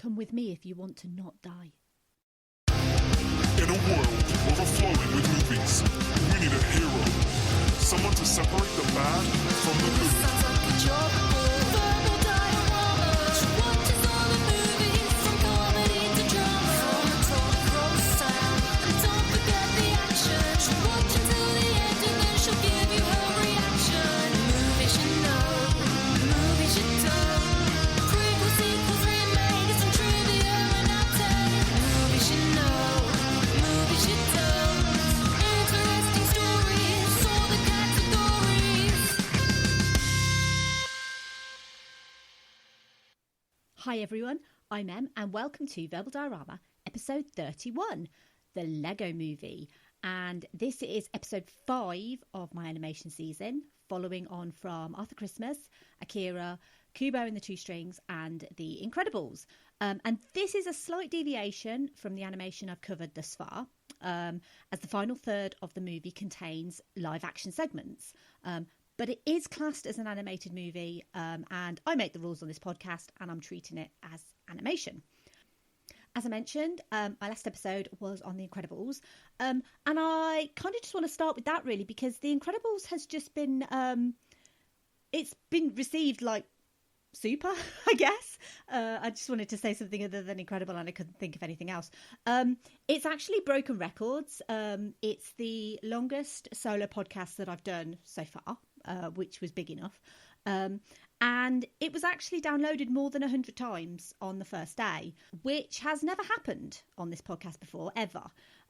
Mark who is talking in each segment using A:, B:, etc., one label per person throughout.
A: Come with me if you want to not die.
B: In a world overflowing with movies, we need a hero. Someone to separate the bad from the good.
C: Sounds like a job. Verbal dioramas. Watches all the movies from comedy to drama. From a talk roll sound. And don't forget the action. She'll watch until the end and then she'll give you her reaction. Movies you know, movies you don't. Prequel, sequels, remakes, and trivia and outtakes. Movies you know, movies you don't. Interesting stories, all the categories.
A: Hi everyone, I'm Em and welcome to Verbal Diorama episode 31, the Lego Movie. And this is episode 5 of my animation season, following on from Arthur Christmas, Akira, Kubo and the Two Strings and The Incredibles. And this is a slight deviation from the animation I've covered thus far, as the final third of the movie contains live action segments. But it is classed as an animated movie, and I make the rules on this podcast and I'm treating it as animation. As I mentioned, my last episode was on The Incredibles, and I kind of just want to start with that really, because The Incredibles has just been, it's been received like super, I guess. I just wanted to say something other than incredible and I couldn't think of anything else. It's actually broken records. It's the longest solo podcast that I've done so far, which was big enough. And it was actually downloaded more than 100 times on the first day, which has never happened on this podcast before, ever.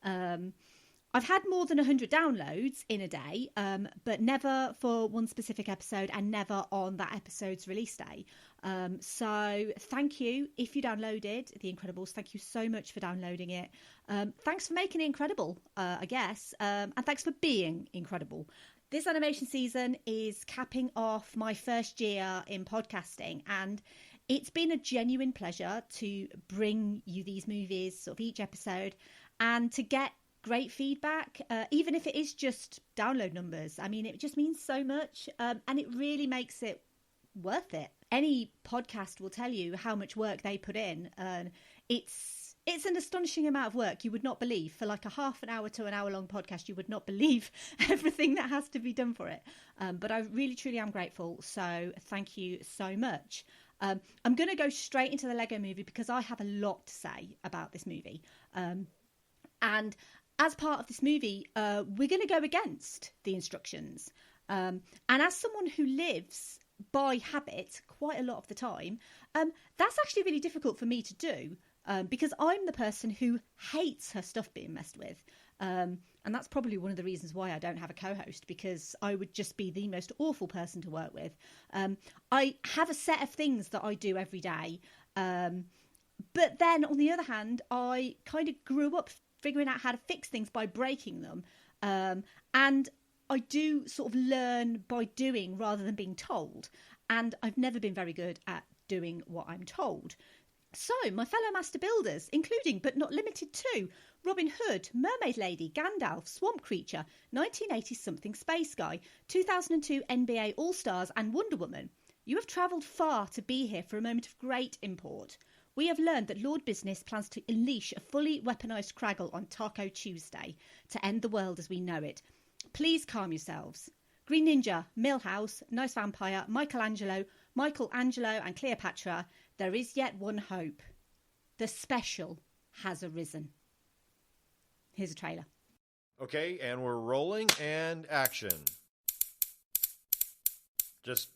A: I've had more than 100 downloads in a day, but never for one specific episode and never on that episode's release day. So thank you if you downloaded The Incredibles. Thank you so much for downloading it. Thanks for making it incredible, I guess. And thanks for being incredible. This animation season is capping off my first year in podcasting, and it's been a genuine pleasure to bring you these movies sort of each episode and to get great feedback, even if it is just download numbers. I mean, it just means so much, and it really makes it worth it. Any podcast will tell you how much work they put in, and it's an astonishing amount of work. You would not believe, for like a half an hour to an hour long podcast, you would not believe everything that has to be done for it. But I really, truly am grateful. So thank you so much. I'm going to go straight into the Lego Movie because I have a lot to say about this movie. And as part of this movie, we're going to go against the instructions. And as someone who lives by habit quite a lot of the time, that's actually really difficult for me to do. Because I'm the person who hates her stuff being messed with. And that's probably one of the reasons why I don't have a co-host, because I would just be the most awful person to work with. I have a set of things that I do every day. But then on the other hand, I kind of grew up figuring out how to fix things by breaking them. And I do sort of learn by doing rather than being told. And I've never been very good at doing what I'm told. So, my fellow master builders, including but not limited to Robin Hood, Mermaid Lady, Gandalf, Swamp Creature, 1980-something Space Guy, 2002 NBA All-Stars and Wonder Woman, you have travelled far to be here for a moment of great import. We have learned that Lord Business plans to unleash a fully weaponised Kragle on Taco Tuesday to end the world as we know it. Please calm yourselves. Green Ninja, Millhouse, Nice Vampire, Michelangelo and Cleopatra, there is yet one hope. The special has arisen. Here's a trailer.
D: Okay, and we're rolling, and action. Just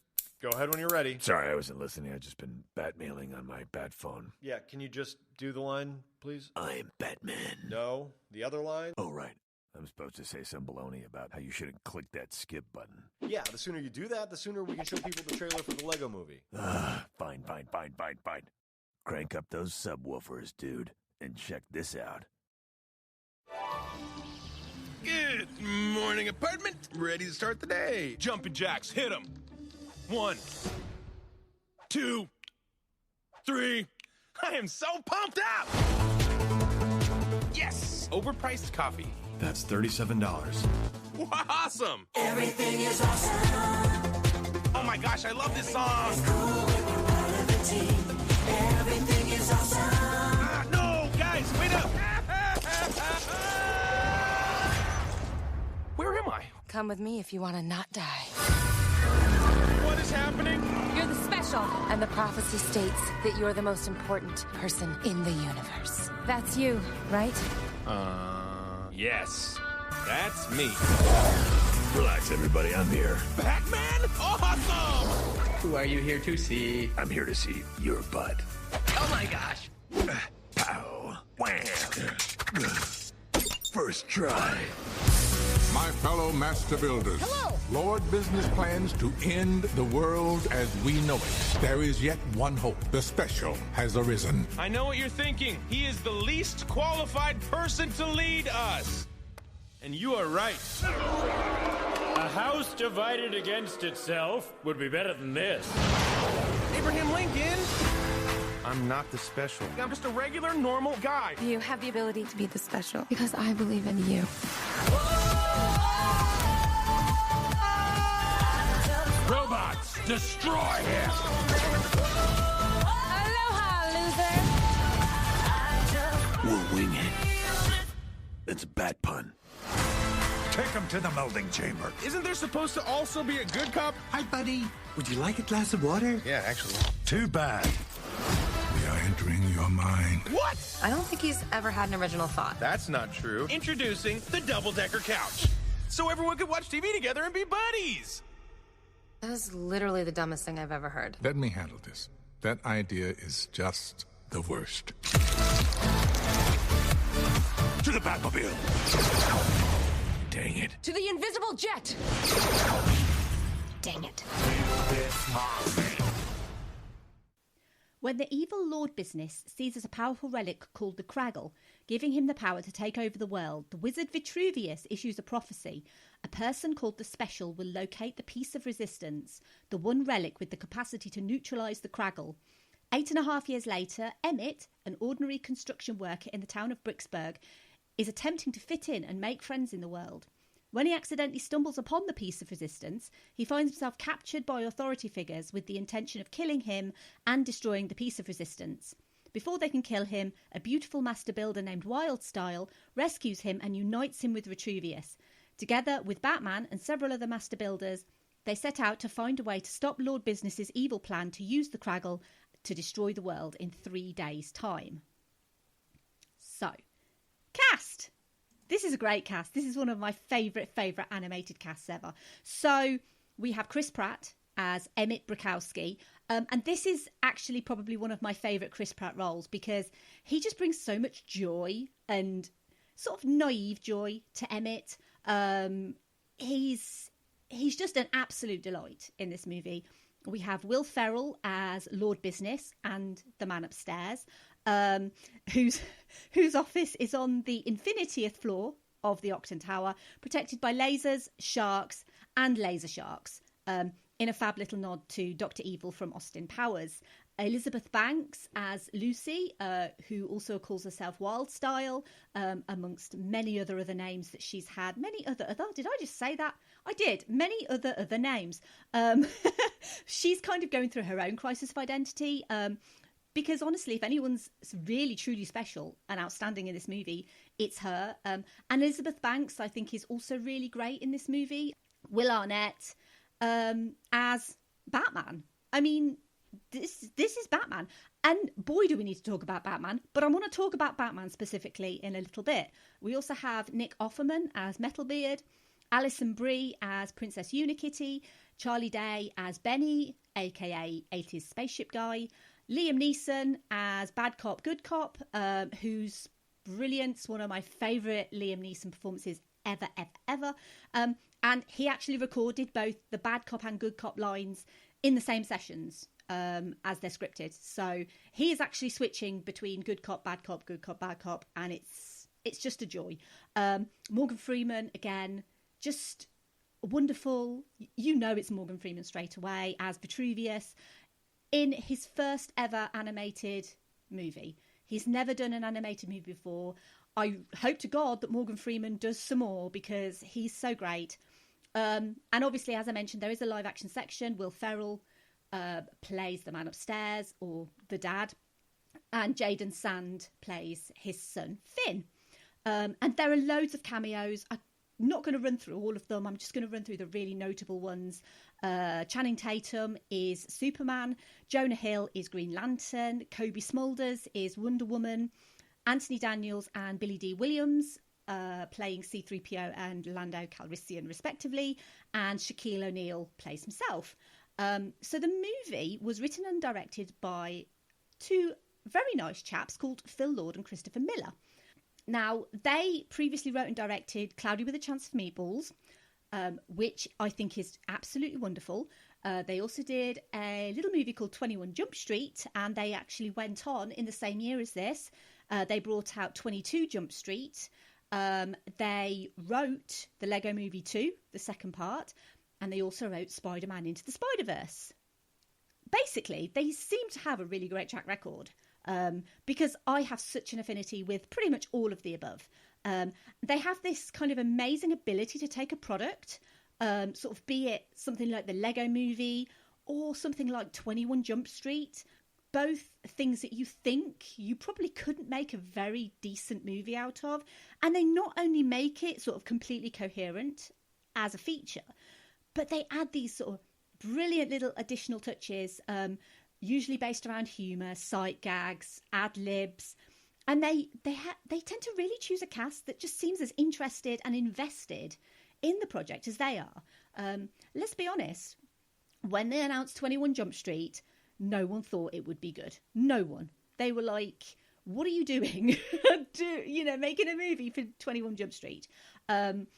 D: go ahead when you're ready.
E: Sorry, I wasn't listening. I've just been bat-mailing on my bat phone.
D: Yeah, can you just do the line, please?
E: I'm Batman.
D: No, the other line?
E: Oh, right. I'm supposed to say some baloney about how you shouldn't click that skip button.
D: Yeah, the sooner you do that, the sooner we can show people the trailer for the Lego Movie.
E: Fine. Crank up those subwoofers, dude, and check this out.
F: Good morning, apartment. Ready to start the day. Jumping jacks, hit 'em. 1, 2, 3. I am so pumped up! Yes! Overpriced coffee.
G: That's $37.
F: Awesome!
C: Everything is awesome.
F: Oh my gosh, I love this song!
C: It's cool when we're part of a team. Everything is awesome.
H: come with me if you want to not die.
F: What is happening?
H: You're the special, and the prophecy states that you're the most important person in the universe. That's you, right?
F: Yes. That's me.
E: Relax, everybody. I'm here.
F: Batman? Awesome!
I: Who are you here to see?
E: I'm here to see your butt.
I: Oh my gosh!
E: Pow. Wham. First try.
J: My fellow master builders.
C: Hello.
J: Lord Business plans to end the world as we know it. There is yet one hope. The special has arisen.
F: I know what you're thinking. He is the least qualified person to lead us. And you are right.
K: A house divided against itself would be better than this.
F: Abraham Lincoln! I'm not the special. I'm just a regular, normal guy.
H: You have the ability to be the special because I believe in you.
J: Robots, destroy him!
H: Aloha, loser!
E: We'll wing it. It's a bat pun.
J: Take him to the melding chamber.
F: Isn't there supposed to also be a good cop?
I: Hi, buddy. Would you like a glass of water?
F: Yeah, actually.
J: Too bad. We are entering your mind.
F: What?
H: I don't think he's ever had an original thought.
F: That's not true. Introducing the double-decker couch. So everyone could watch TV together and be buddies.
H: That is literally the dumbest thing I've ever heard.
J: Let me handle this. That idea is just the worst.
E: To the Batmobile. Dang it.
H: To the invisible jet! Dang it.
A: When the evil Lord Business seizes a powerful relic called the Kragle, giving him the power to take over the world, the wizard Vitruvius issues a prophecy. A person called the Special will locate the piece of resistance, the one relic with the capacity to neutralise the Kragle. 8.5 years later, Emmett, an ordinary construction worker in the town of Bricksburg, is attempting to fit in and make friends in the world. When he accidentally stumbles upon the piece of resistance, he finds himself captured by authority figures with the intention of killing him and destroying the piece of resistance. Before they can kill him, a beautiful master builder named Wildstyle rescues him and unites him with Vitruvius. Together with Batman and several other master builders, they set out to find a way to stop Lord Business's evil plan to use the Kragle to destroy the world in 3 days' time. So, cast! This is a great cast. This is one of my favourite animated casts ever. So we have Chris Pratt as Emmett Brakowski. And this is actually probably one of my favourite Chris Pratt roles because he just brings so much joy and sort of naive joy to Emmett. He's just an absolute delight in this movie. We have Will Ferrell as Lord Business and the man upstairs, whose office is on the 50th floor of the Octon Tower, protected by lasers, sharks, and laser sharks, in a fab little nod to Dr. Evil from Austin Powers. Elizabeth Banks as Lucy, who also calls herself Wildstyle, amongst many other names that she's had. Many other, did I just say that? I did. Many other names. She's kind of going through her own crisis of identity, because honestly, if anyone's really truly special and outstanding in this movie, it's her. And Elizabeth Banks, I think, is also really great in this movie. Will Arnett as Batman. I mean, this is Batman. And boy, do we need to talk about Batman. But I want to talk about Batman specifically in a little bit. We also have Nick Offerman as Metalbeard, Alison Brie as Princess Unikitty, Charlie Day as Benny, a.k.a. 80s Spaceship Guy, Liam Neeson as Bad Cop, Good Cop, who's brilliant. It's one of my favourite Liam Neeson performances ever. And he actually recorded both the Bad Cop and Good Cop lines in the same sessions as they're scripted. So he is actually switching between Good Cop, Bad Cop, Good Cop, Bad Cop, and it's just a joy. Morgan Freeman, again, just wonderful. You know it's Morgan Freeman straight away as Vitruvius in his first ever animated movie. He's never done an animated movie before. I hope to God that Morgan Freeman does some more because he's so great. And obviously, as I mentioned, there is a live action section. Will Ferrell plays the man upstairs, or the dad, and Jaden Sand plays his son Finn. And there are loads of cameos. not going to run through all of them. I'm just going to run through the really notable ones. Channing Tatum is Superman. Jonah Hill is Green Lantern. Kobe Smulders is Wonder Woman. Anthony Daniels and Billy D. Williams playing C-3PO and Lando Calrissian, respectively. And Shaquille O'Neal plays himself. So the movie was written and directed by two very nice chaps called Phil Lord and Christopher Miller. Now, they previously wrote and directed Cloudy with a Chance of Meatballs, which I think is absolutely wonderful. They also did a little movie called 21 Jump Street, and they actually went on in the same year as this. They brought out 22 Jump Street. They wrote the Lego Movie 2, the second part, and they also wrote Spider-Man Into the Spider-Verse. Basically, they seem to have a really great track record. Because I have such an affinity with pretty much all of the above. They have this kind of amazing ability to take a product, sort of be it something like the Lego Movie or something like 21 Jump Street, both things that you think you probably couldn't make a very decent movie out of. And they not only make it sort of completely coherent as a feature, but they add these sort of brilliant little additional touches, usually based around humour, sight gags, ad-libs. And they tend to really choose a cast that just seems as interested and invested in the project as they are. Let's be honest, when they announced 21 Jump Street, no one thought it would be good. No one. They were like, what are you doing? Making a movie for 21 Jump Street. And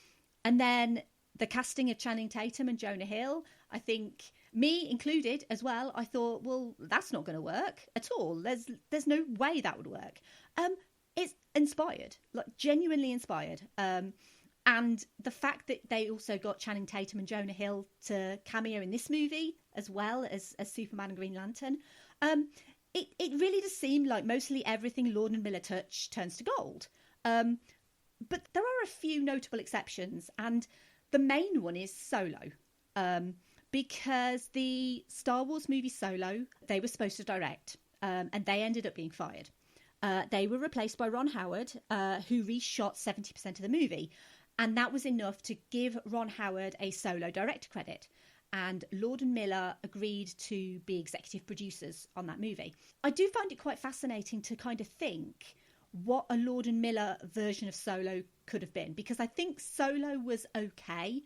A: then the casting of Channing Tatum and Jonah Hill, I think, me included as well, I thought, well, that's not going to work at all. There's no way that would work. It's inspired, like genuinely inspired. And the fact that they also got Channing Tatum and Jonah Hill to cameo in this movie, as well as Superman and Green Lantern, it really does seem like mostly everything Lord and Miller touch turns to gold. But there are a few notable exceptions, and the main one is Solo. Because the Star Wars movie Solo, they were supposed to direct, and they ended up being fired. They were replaced by Ron Howard, who reshot 70% of the movie. And that was enough to give Ron Howard a solo director credit. And Lord and Miller agreed to be executive producers on that movie. I do find it quite fascinating to kind of think what a Lord and Miller version of Solo could have been. Because I think Solo was okay.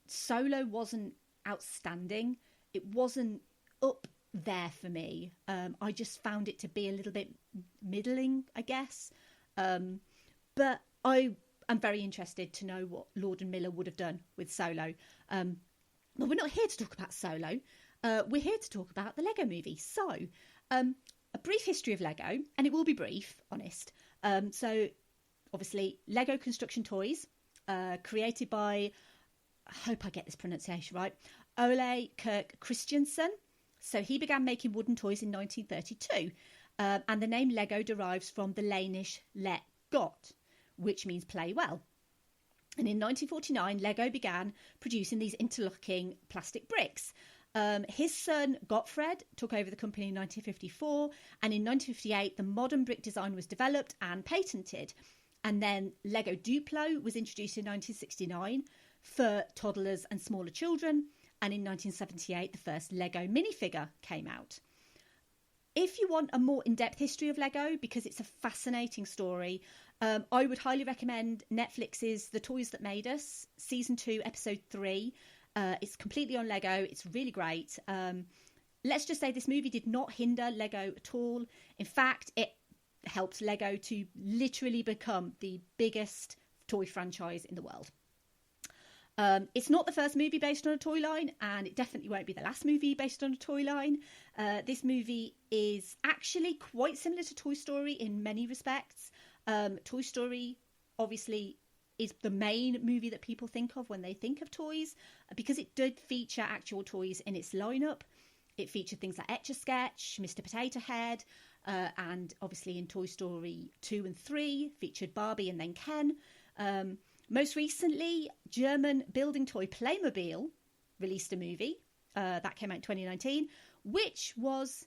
A: Solo wasn't outstanding. It wasn't up there for me. I just found it to be a little bit middling, I guess. But I'm very interested to know what Lord and Miller would have done with Solo. But we're not here to talk about Solo. We're here to talk about the Lego Movie. So, a brief history of Lego, and it will be brief, honest. So, obviously, Lego construction toys, created by, I hope I get this pronunciation right, Ole Kirk Christiansen. So he began making wooden toys in 1932. And the name Lego derives from the Danish let godt, which means play well. And in 1949, Lego began producing these interlocking plastic bricks. His son, Gottfred, took over the company in 1954. And in 1958, the modern brick design was developed and patented. And then Lego Duplo was introduced in 1969 for toddlers and smaller children. And in 1978, the first Lego minifigure came out. If you want a more in-depth history of Lego, because it's a fascinating story, I would highly recommend Netflix's The Toys That Made Us, Season 2, Episode 3. It's completely on Lego. It's really great. Let's just say this movie did not hinder Lego at all. In fact, it helped Lego to literally become the biggest toy franchise in the world. It's not the first movie based on a toy line, and it definitely won't be the last movie based on a toy line. This movie is actually quite similar to Toy Story in many respects. Toy Story, obviously, is the main movie that people think of when they think of toys, because it did feature actual toys in its lineup. It featured things like Etch-a-Sketch, Mr. Potato Head, and obviously in Toy Story 2 and 3 featured Barbie and then Ken. Most recently, German building toy Playmobil released a movie that came out in 2019, which was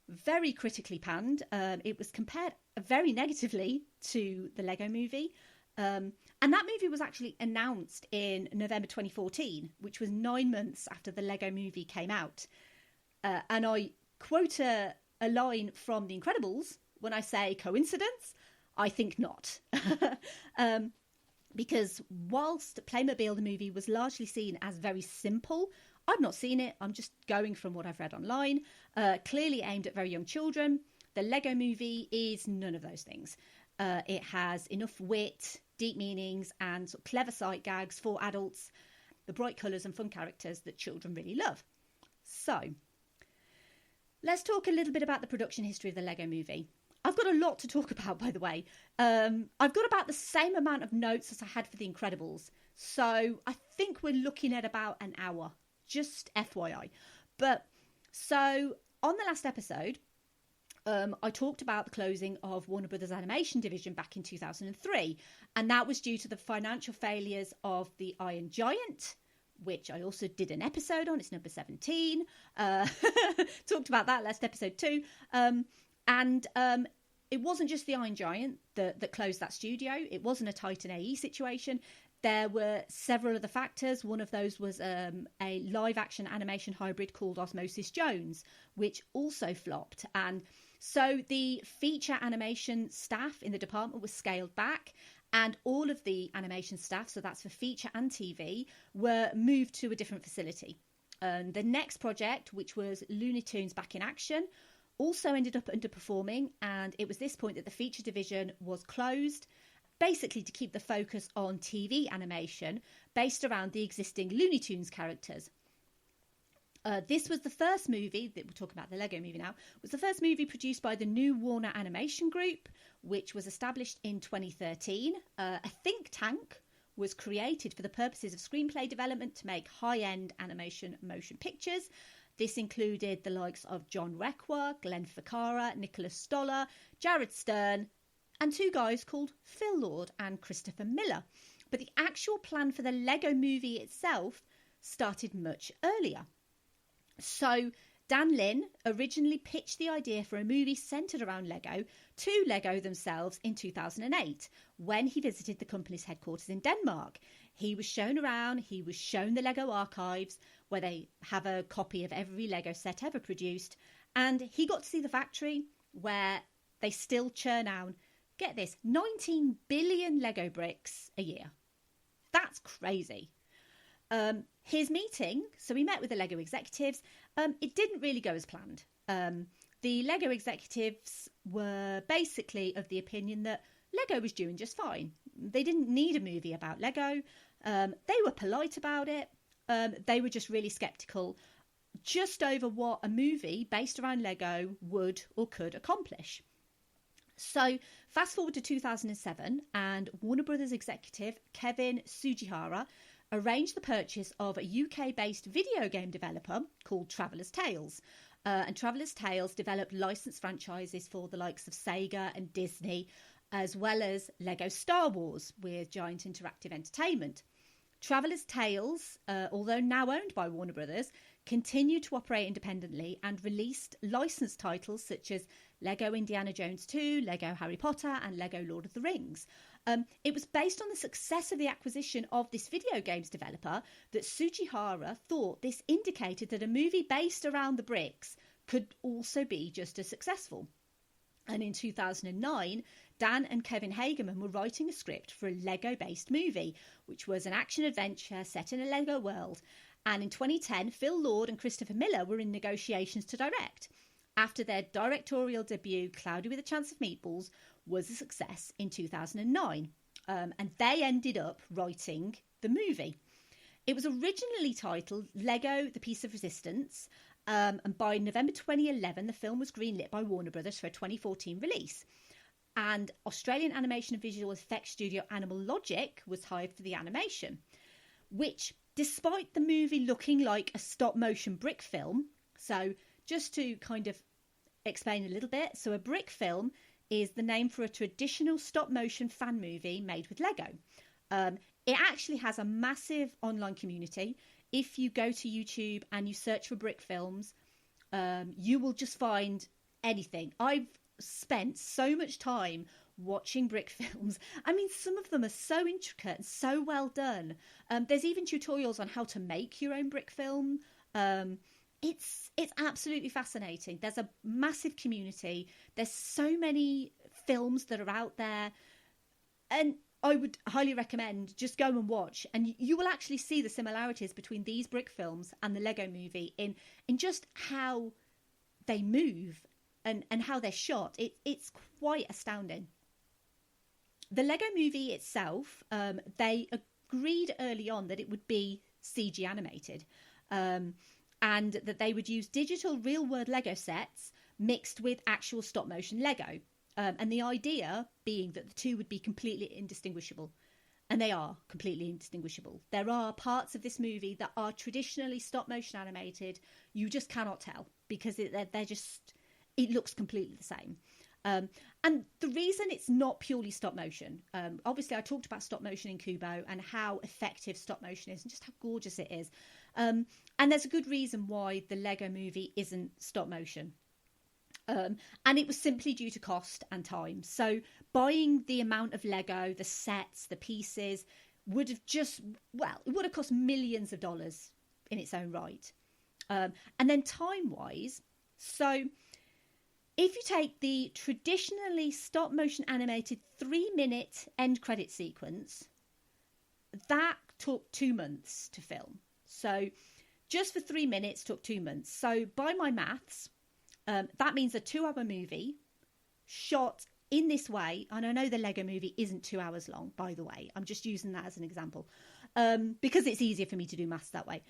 A: very critically panned. It was compared very negatively to the Lego Movie. And that movie was actually announced in November 2014, which was 9 months after the Lego movie came out. And I quote a line from The Incredibles when I say coincidence. I think not. Because whilst Playmobil, the movie, was largely seen as very simple, I've not seen it. I'm just going from what I've read online. Clearly aimed at very young children. The Lego movie is none of those things. It has enough wit, deep meanings, and sort of clever sight gags for adults, the bright colours and fun characters that children really love. So, let's talk a little bit about the production history of the Lego movie. I've got a lot to talk about, by the way. I've got about the same amount of notes as I had for The Incredibles. So I think we're looking at about an hour, just FYI. But so on the last episode, I talked about the closing of Warner Brothers Animation Division back in 2003. And that was due to the financial failures of The Iron Giant, which I also did an episode on. It's number 17. Talked about that last episode too. And it wasn't just the Iron Giant that closed that studio. It wasn't a Titan AE situation. There were several other factors. One of those was a live-action animation hybrid called Osmosis Jones, which also flopped. And so the feature animation staff in the department was scaled back, and all of the animation staff, so that's for feature and TV, were moved to a different facility. The next project, which was Looney Tunes Back in Action, also ended up underperforming, and it was this point that the feature division was closed, basically to keep the focus on TV animation based around the existing Looney Tunes characters. This was the first movie, that we're talking about the Lego movie now, was the first movie produced by the New Warner Animation Group, which was established in 2013. A think tank was created for the purposes of screenplay development to make high-end animation motion pictures. This included the likes of John Requa, Glenn Ficarra, Nicholas Stoller, Jared Stern, and two guys called Phil Lord and Christopher Miller. But the actual plan for the Lego movie itself started much earlier. So Dan Lin originally pitched the idea for a movie centred around Lego to Lego themselves in 2008 when he visited the company's headquarters in Denmark. He was shown around, he was shown the Lego archives where they have a copy of every Lego set ever produced, and he got to see the factory where they still churn out, get this, 19 billion Lego bricks a year. That's crazy. His meeting, so he met with the Lego executives, it didn't really go as planned. The Lego executives were basically of the opinion that Lego was doing just fine. They didn't need a movie about Lego. They were polite about it. They were just really sceptical just over what a movie based around Lego would or could accomplish. So fast forward to 2007, and Warner Brothers executive Kevin Sugihara arranged the purchase of a UK-based video game developer called Traveller's Tales. And Traveller's Tales developed licensed franchises for the likes of Sega and Disney, as well as Lego Star Wars with Giant Interactive Entertainment. Traveller's Tales, although now owned by Warner Brothers, continued to operate independently and released licensed titles such as Lego Indiana Jones 2, Lego Harry Potter, and Lego Lord of the Rings. It was based on the success of the acquisition of this video games developer that Sugihara thought this indicated that a movie based around the bricks could also be just as successful. And in 2009, Dan and Kevin Hageman were writing a script for a Lego-based movie, which was an action-adventure set in a Lego world. And in 2010, Phil Lord and Christopher Miller were in negotiations to direct, after their directorial debut, Cloudy with a Chance of Meatballs, was a success in 2009. And they ended up writing the movie. It was originally titled Lego The Piece of Resistance, and by November 2011, the film was greenlit by Warner Brothers for a 2014 release. And Australian animation and visual effects studio Animal Logic was hired for the animation, which, despite the movie looking like a stop-motion brick film, so just to kind of explain a little bit, so a brick film is the name for a traditional stop-motion fan movie made with Lego. It actually has a massive online community. If you go to YouTube and you search for brick films, you will just find anything. I've spent so much time watching brick films. I mean, some of them are so intricate and so well done. There's even tutorials on how to make your own brick film. It's absolutely fascinating. There's a massive community. There's so many films that are out there, and I would highly recommend just go and watch, and you will actually see the similarities between these brick films and the Lego Movie in just how they move and how they're shot. It's quite astounding. The Lego Movie itself, they agreed early on that it would be CG animated, and that they would use digital real-world Lego sets mixed with actual stop-motion Lego. And the idea being that the two would be completely indistinguishable. And they are completely indistinguishable. There are parts of this movie that are traditionally stop-motion animated. You just cannot tell because it looks completely the same. And the reason it's not purely stop-motion, obviously I talked about stop-motion in Kubo and how effective stop-motion is and just how gorgeous it is. And there's a good reason why the Lego Movie isn't stop-motion. And it was simply due to cost and time. So buying the amount of Lego, the sets, the pieces would have it would have cost millions of dollars in its own right. And then time-wise, so if you take the traditionally stop-motion animated 3-minute end credit sequence, that took 2 months to film. So just for 3 minutes took 2 months. So by my maths, that means a 2-hour movie shot in this way. And I know the Lego Movie isn't 2 hours long, by the way. I'm just using that as an example because it's easier for me to do maths that way.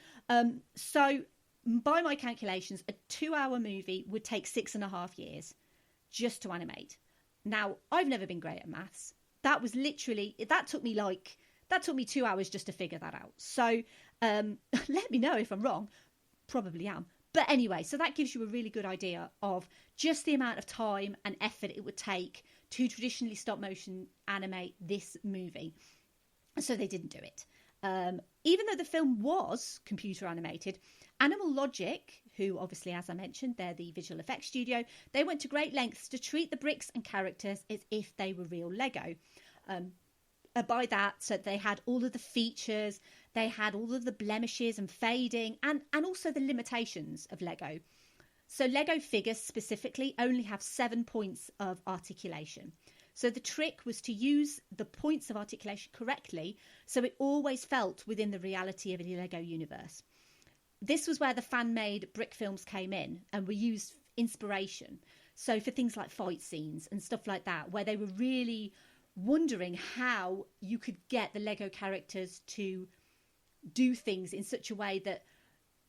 A: So by my calculations, a 2-hour movie would take 6.5 years just to animate. Now, I've never been great at maths. That took me 2 hours just to figure that out. So let me know if I'm wrong. Probably am. But anyway, so that gives you a really good idea of just the amount of time and effort it would take to traditionally stop motion animate this movie. So they didn't do it. Even though the film was computer animated, Animal Logic, who obviously, as I mentioned, they're the visual effects studio, they went to great lengths to treat the bricks and characters as if they were real Lego. By that, so they had all of the features, they had all of the blemishes and fading, and also the limitations of Lego. So Lego figures specifically only have 7 points of articulation. So the trick was to use the points of articulation correctly, so it always felt within the reality of the Lego universe. This was where the fan-made brick films came in and were used inspiration. So for things like fight scenes and stuff like that, where they were really wondering how you could get the Lego characters to do things in such a way that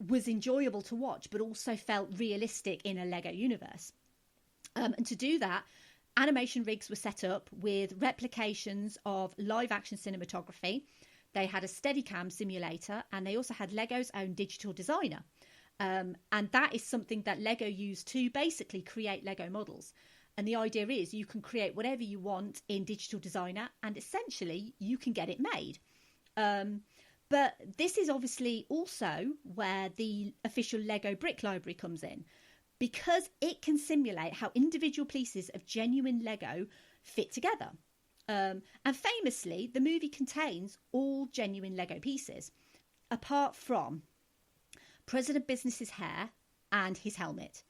A: was enjoyable to watch, but also felt realistic in a Lego universe. And to do that, animation rigs were set up with replications of live action cinematography. They had a Steadicam simulator, and they also had Lego's own digital designer. And that is something that Lego used to basically create Lego models. And the idea is you can create whatever you want in Digital Designer and essentially you can get it made. But this is obviously also where the official Lego Brick Library comes in, because it can simulate how individual pieces of genuine Lego fit together. And famously, the movie contains all genuine Lego pieces, apart from President Business's hair and his helmet.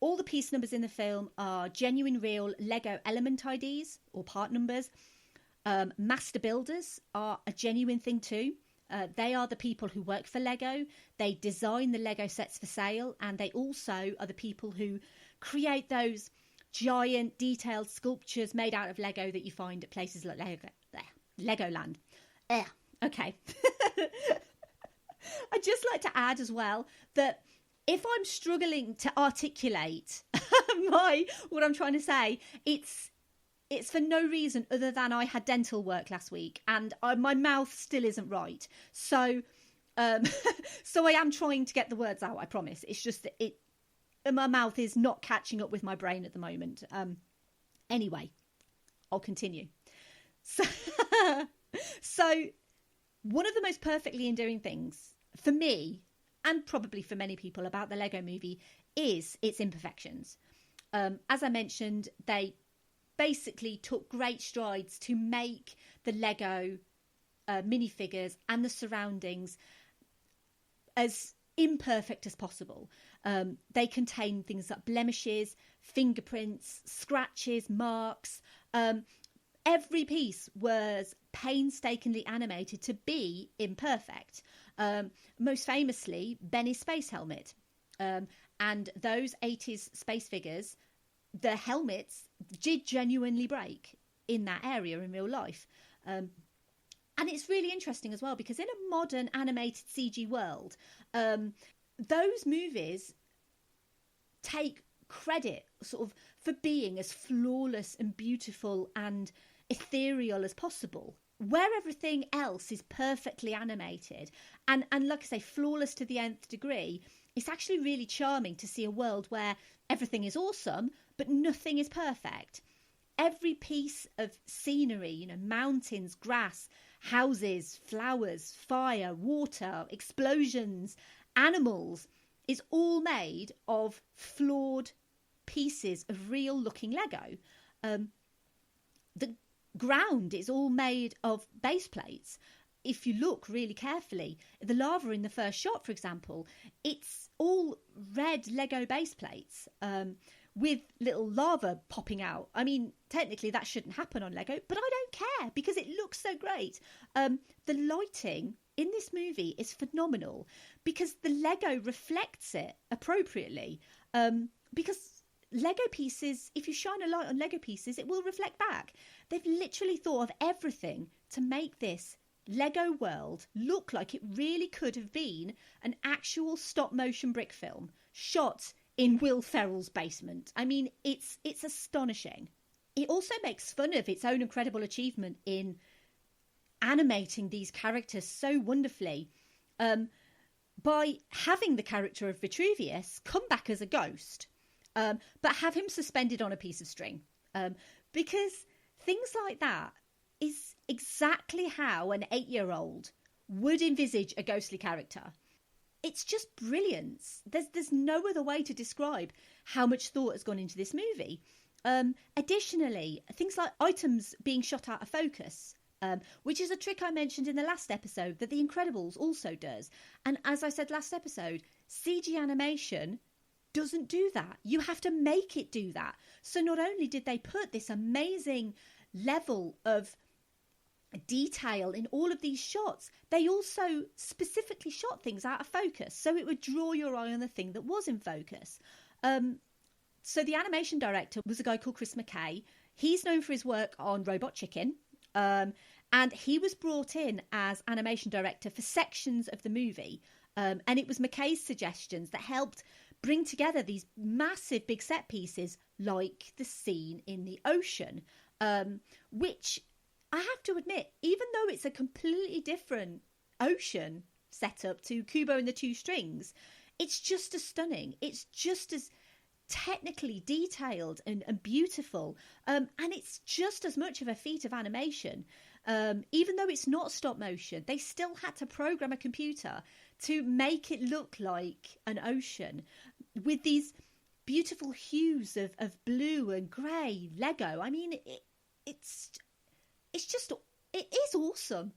A: All the piece numbers in the film are genuine, real Lego element IDs or part numbers. Master builders are a genuine thing too. They are the people who work for Lego. They design the Lego sets for sale, and they also are the people who create those giant detailed sculptures made out of Lego that you find at places like Legoland. Okay. I'd just like to add as well that if I'm struggling to articulate what I'm trying to say, it's for no reason other than I had dental work last week and my mouth still isn't right. So I am trying to get the words out, I promise. It's just that my mouth is not catching up with my brain at the moment. Anyway, I'll continue. So one of the most perfectly endearing things for me, and probably for many people, about the Lego Movie is its imperfections. As I mentioned, they basically took great strides to make the Lego minifigures and the surroundings as imperfect as possible. They contain things like blemishes, fingerprints, scratches, marks. Every piece was painstakingly animated to be imperfect. Most famously, Benny's space helmet. And those 80s space figures, the helmets did genuinely break in that area in real life. And it's really interesting as well, because in a modern animated CG world, those movies take credit sort of for being as flawless and beautiful and ethereal as possible, where everything else is perfectly animated and like I say, flawless to the nth degree. It's actually really charming to see a world where everything is awesome but nothing is perfect. Every piece of scenery, mountains, grass, houses, flowers, fire, water, explosions, animals, is all made of flawed pieces of real looking Lego. The ground is all made of base plates. If you look really carefully, the lava in the first shot, for example, it's all red Lego base plates with little lava popping out. I mean, technically that shouldn't happen on Lego, but I don't care because it looks so great. The lighting in this movie is phenomenal because the Lego reflects it appropriately. Because Lego pieces, if you shine a light on Lego pieces, it will reflect back. They've literally thought of everything to make this Lego world look like it really could have been an actual stop motion brick film shot in Will Ferrell's basement. I mean, it's astonishing. It also makes fun of its own incredible achievement in animating these characters so wonderfully by having the character of Vitruvius come back as a ghost, but have him suspended on a piece of string, because things like that is exactly how an 8-year-old would envisage a ghostly character. It's just brilliance. There's no other way to describe how much thought has gone into this movie. Additionally, things like items being shot out of focus, which is a trick I mentioned in the last episode that The Incredibles also does. And as I said last episode, CG animation doesn't do that. You have to make it do that. So not only did they put this amazing level of detail in all of these shots, they also specifically shot things out of focus so it would draw your eye on the thing that was in focus. So the animation director was a guy called Chris McKay. He's known for his work on Robot Chicken, and he was brought in as animation director for sections of the movie, and it was McKay's suggestions that helped bring together these massive big set pieces like the scene in the ocean, which I have to admit, even though it's a completely different ocean setup to Kubo and the Two Strings, it's just as stunning. It's just as technically detailed and beautiful, and it's just as much of a feat of animation. Even though it's not stop motion, they still had to program a computer to make it look like an ocean with these beautiful hues of blue and grey Lego. I mean, it is awesome.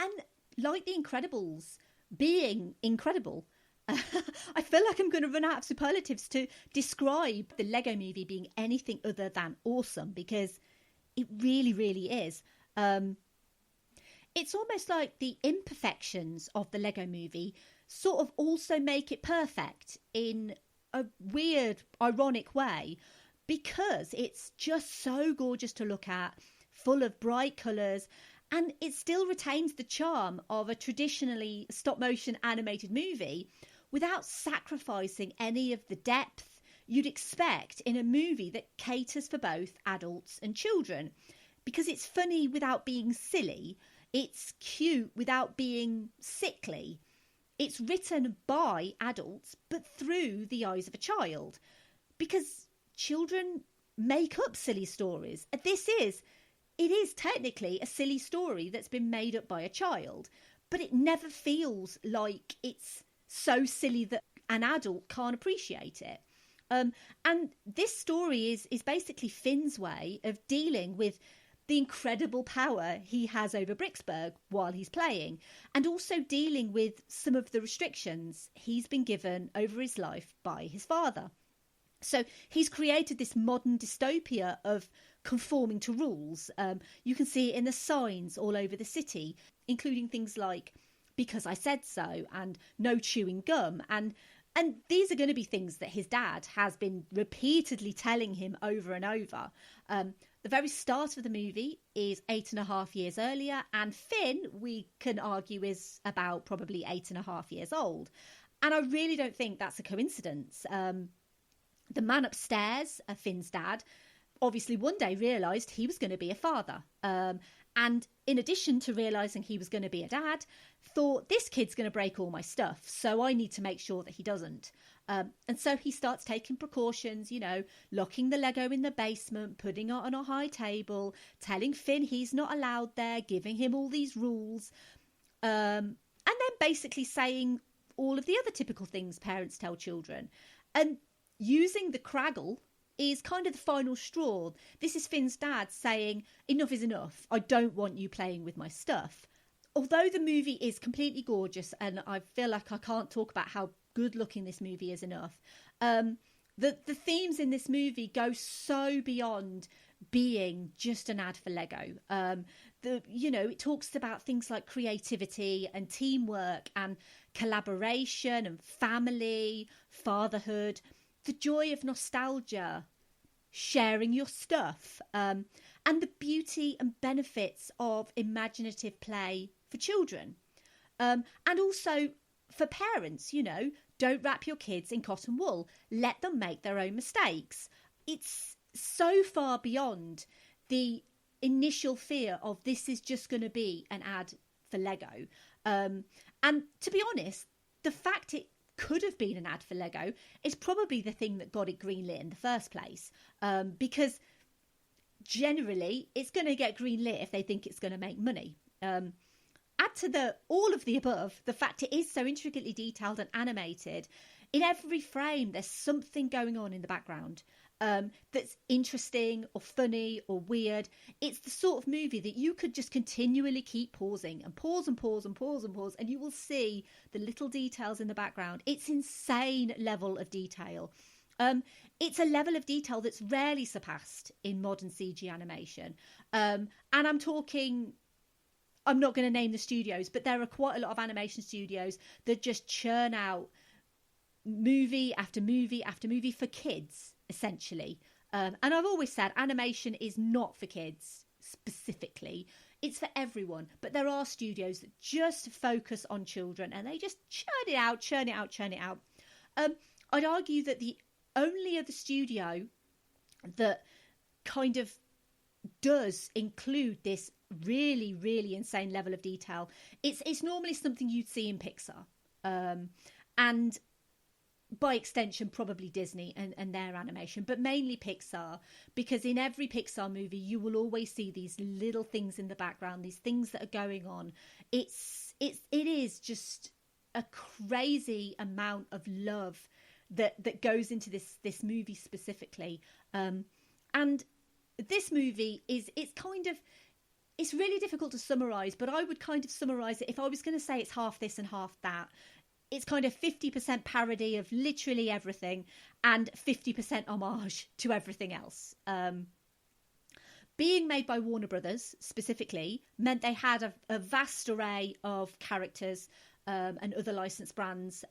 A: And like The Incredibles being incredible, I feel like I'm going to run out of superlatives to describe the Lego movie being anything other than awesome, because it really, really is. It's almost like the imperfections of the Lego movie sort of also make it perfect in a weird, ironic way, because it's just so gorgeous to look at, full of bright colours, and it still retains the charm of a traditionally stop-motion animated movie without sacrificing any of the depth you'd expect in a movie that caters for both adults and children. Because it's funny without being silly, it's cute without being sickly. It's written by adults, but through the eyes of a child. Because children make up silly stories. It is technically a silly story that's been made up by a child, but it never feels like it's so silly that an adult can't appreciate it. And this story is basically Finn's way of dealing with the incredible power he has over Bricksburg while he's playing, and also dealing with some of the restrictions he's been given over his life by his father. So he's created this modern dystopia of conforming to rules. You can see it in the signs all over the city, including things like "because I said so" and "no chewing gum." And these are going to be things that his dad has been repeatedly telling him over and over. The very start of the movie is 8.5 years earlier, and Finn, we can argue, is about probably 8.5 years old. And I really don't think that's a coincidence. The man upstairs, Finn's dad, obviously one day realised he was going to be a father. And in addition to realising he was going to be a dad, thought, this kid's going to break all my stuff, so I need to make sure that he doesn't. And so he starts taking precautions, locking the Lego in the basement, putting it on a high table, telling Finn he's not allowed there, giving him all these rules, and then basically saying all of the other typical things parents tell children. And using the Kragle is kind of the final straw. This is Finn's dad saying, enough is enough. I don't want you playing with my stuff. Although the movie is completely gorgeous, and I feel like I can't talk about how good looking this movie is enough, the themes in this movie go so beyond being just an ad for Lego. It talks about things like creativity and teamwork and collaboration and family, fatherhood, the joy of nostalgia, sharing your stuff, and the beauty and benefits of imaginative play for children. And also for parents, don't wrap your kids in cotton wool. Let them make their own mistakes. It's so far beyond the initial fear of this is just going to be an ad for Lego. And to be honest, the fact it could have been an ad for Lego is probably the thing that got it greenlit in the first place, because generally it's going to get greenlit if they think it's going to make money. Add to all of the above the fact it is so intricately detailed and animated. In every frame there's something going on in the background that's interesting or funny or weird. It's the sort of movie that you could just continually keep pausing and pause and pause and pause and pause, and you will see the little details in the background. It's insane level of detail. It's a level of detail that's rarely surpassed in modern CG animation. And I'm not going to name the studios, but there are quite a lot of animation studios that just churn out movie after movie after movie for kids, essentially. And I've always said animation is not for kids specifically. It's for everyone. But there are studios that just focus on children and they just churn it out, churn it out, churn it out. I'd argue that the only other studio that kind of does include this really, really insane level of detail, it's normally something you'd see in Pixar. And by extension, probably Disney and their animation, but mainly Pixar, because in every Pixar movie, you will always see these little things in the background, these things that are going on. It is just a crazy amount of love that goes into this movie specifically. And this movie it's really difficult to summarize, but I would kind of summarize it if I was going to say it's half this and half that. It's kind of 50% parody of literally everything and 50% homage to everything else. Being made by Warner Brothers specifically meant they had a vast array of characters and other licensed brands.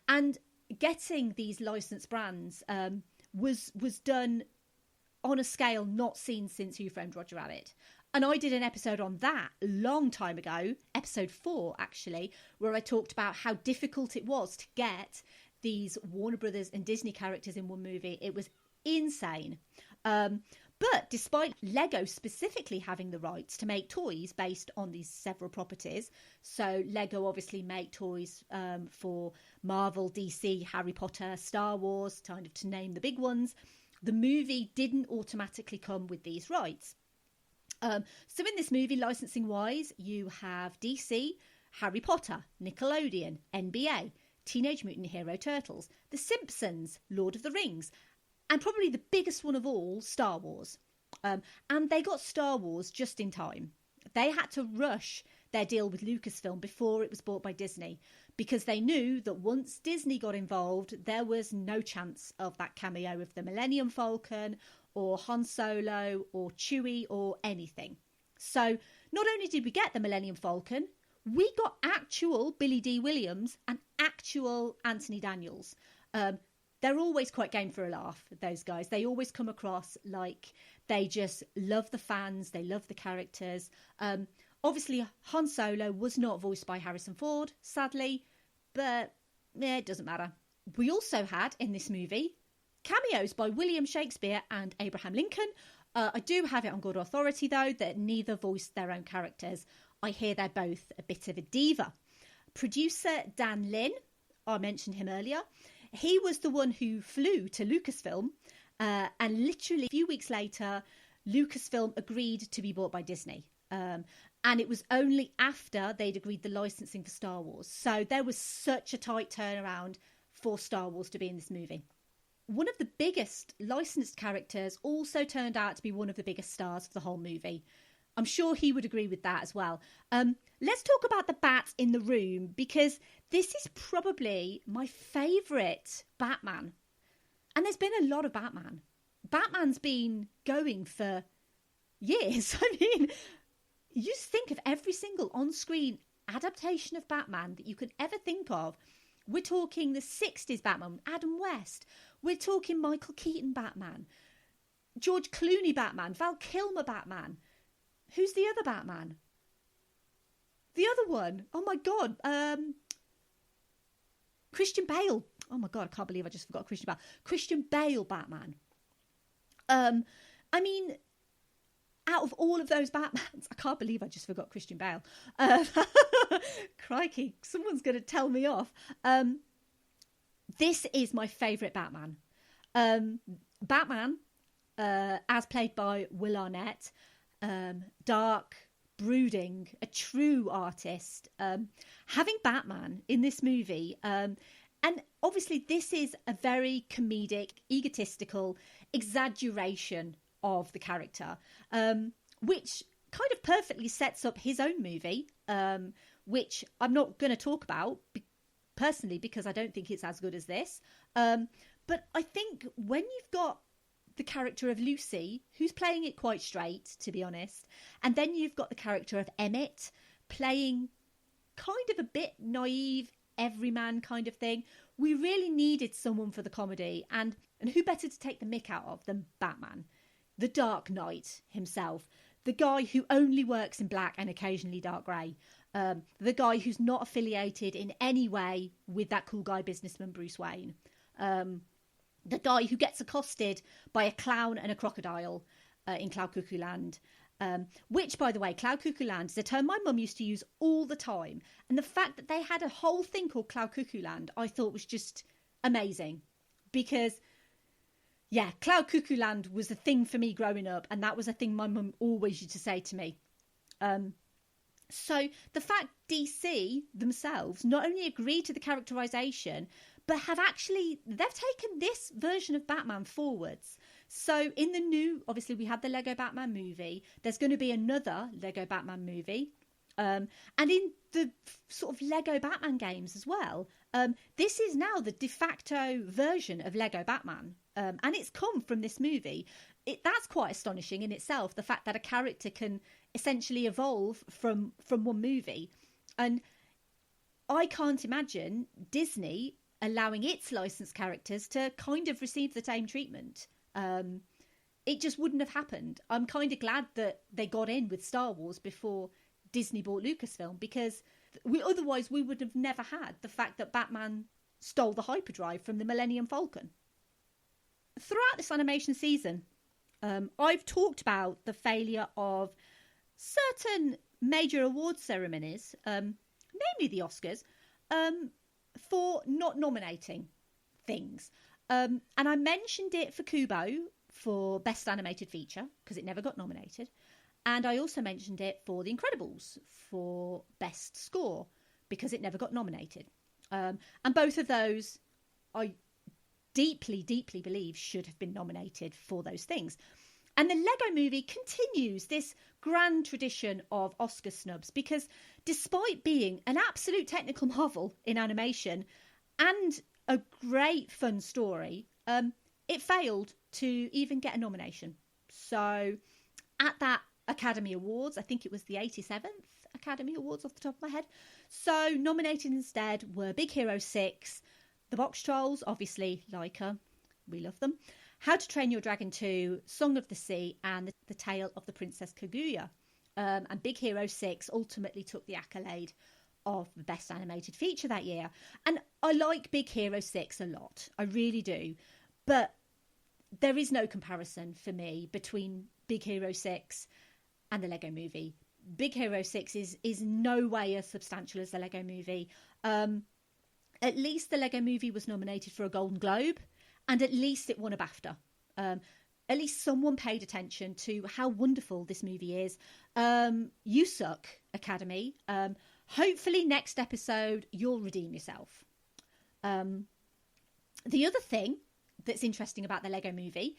A: And getting these licensed brands was done on a scale not seen since Who Framed Roger Rabbit. And I did an episode on that a long time ago, episode 4 actually, where I talked about how difficult it was to get these Warner Brothers and Disney characters in one movie. It was insane. But despite Lego specifically having the rights to make toys based on these several properties, so Lego obviously make toys for Marvel, DC, Harry Potter, Star Wars, kind of to name the big ones, the movie didn't automatically come with these rights. So in this movie, licensing wise, you have DC, Harry Potter, Nickelodeon, NBA, Teenage Mutant Hero Turtles, The Simpsons, Lord of the Rings, and probably the biggest one of all, Star Wars. And they got Star Wars just in time. They had to rush their deal with Lucasfilm before it was bought by Disney, because they knew that once Disney got involved, there was no chance of that cameo of the Millennium Falcon or Han Solo or Chewie or anything. So not only did we get the Millennium Falcon, we got actual Billy D. Williams and actual Anthony Daniels. They're always quite game for a laugh, those guys. They always come across like they just love the fans, they love the characters. Obviously, Han Solo was not voiced by Harrison Ford, sadly, but it doesn't matter. We also had, in this movie, cameos by William Shakespeare and Abraham Lincoln. I do have it on good authority, though, that neither voiced their own characters. I hear they're both a bit of a diva. Producer Dan Lin, I mentioned him earlier, he was the one who flew to Lucasfilm, and literally a few weeks later, Lucasfilm agreed to be bought by Disney. And it was only after they'd agreed the licensing for Star Wars. So there was such a tight turnaround for Star Wars to be in this movie. One of the biggest licensed characters also turned out to be one of the biggest stars of the whole movie. I'm sure he would agree with that as well. Let's talk about the bat in the room, because this is probably my favourite Batman. And there's been a lot of Batman. Batman's been going for years. I mean, you just think of every single on-screen adaptation of Batman that you could ever think of. We're talking the 60s Batman, Adam West. We're talking Michael Keaton Batman, George Clooney Batman, Val Kilmer Batman. Who's the other Batman? The other one. Oh my God. Christian Bale. Oh my God, I can't believe I just forgot Christian Bale. Christian Bale Batman. I mean, out of all of those Batmans, I can't believe I just forgot Christian Bale. Crikey, someone's going to tell me off. This is my favourite Batman. Batman, as played by Will Arnett, dark, brooding, a true artist. Having Batman in this movie, and obviously this is a very comedic, egotistical exaggeration of the character, which kind of perfectly sets up his own movie, which I'm not going to talk about personally because I don't think it's as good as this. But I think when you've got the character of Lucy, who's playing it quite straight, to be honest, and then you've got the character of Emmett playing kind of a bit naive, everyman kind of thing, we really needed someone for the comedy, and who better to take the mick out of than Batman, the Dark Knight himself, the guy who only works in black and occasionally dark grey, the guy who's not affiliated in any way with that cool guy businessman Bruce Wayne, the guy who gets accosted by a clown and a crocodile in Cloud Cuckoo Land. Which, by the way, Cloud Cuckoo Land is a term my mum used to use all the time. And the fact that they had a whole thing called Cloud Cuckoo Land, I thought was just amazing. Because, yeah, Cloud Cuckoo Land was a thing for me growing up. And that was a thing my mum always used to say to me. So the fact DC themselves not only agreed to the characterisation, but have actually, they've taken this version of Batman forwards. So in the new, obviously we have the Lego Batman movie, there's going to be another Lego Batman movie. And in the sort of Lego Batman games as well, this is now the de facto version of Lego Batman. And it's come from this movie. That's quite astonishing in itself, the fact that a character can essentially evolve from one movie. And I can't imagine Disney allowing its licensed characters to kind of receive the same treatment. It just wouldn't have happened. I'm kind of glad that they got in with Star Wars before Disney bought Lucasfilm, because otherwise we would have never had the fact that Batman stole the hyperdrive from the Millennium Falcon. Throughout this animation season, I've talked about the failure of certain major award ceremonies, namely the Oscars, for not nominating things. And I mentioned it for Kubo for Best Animated Feature, because it never got nominated. And I also mentioned it for The Incredibles for Best Score, because it never got nominated. And both of those, I deeply, deeply believe should have been nominated for those things. And the Lego Movie continues this grand tradition of Oscar snubs because despite being an absolute technical marvel in animation and a great fun story, it failed to even get a nomination. So at that Academy Awards, I think it was the 87th Academy Awards off the top of my head. So nominated instead were Big Hero 6, The Box Trolls, obviously Laika, we love them, How to Train Your Dragon 2, Song of the Sea, and The Tale of the Princess Kaguya. And Big Hero 6 ultimately took the accolade of the Best Animated Feature that year. And I like Big Hero 6 a lot. I really do. But there is no comparison for me between Big Hero 6 and the Lego Movie. Big Hero 6 is no way as substantial as the Lego Movie. At least the Lego Movie was nominated for a Golden Globe, and at least it won a BAFTA. At least someone paid attention to how wonderful this movie is. You suck, Academy. Hopefully next episode you'll redeem yourself. The other thing that's interesting about the Lego Movie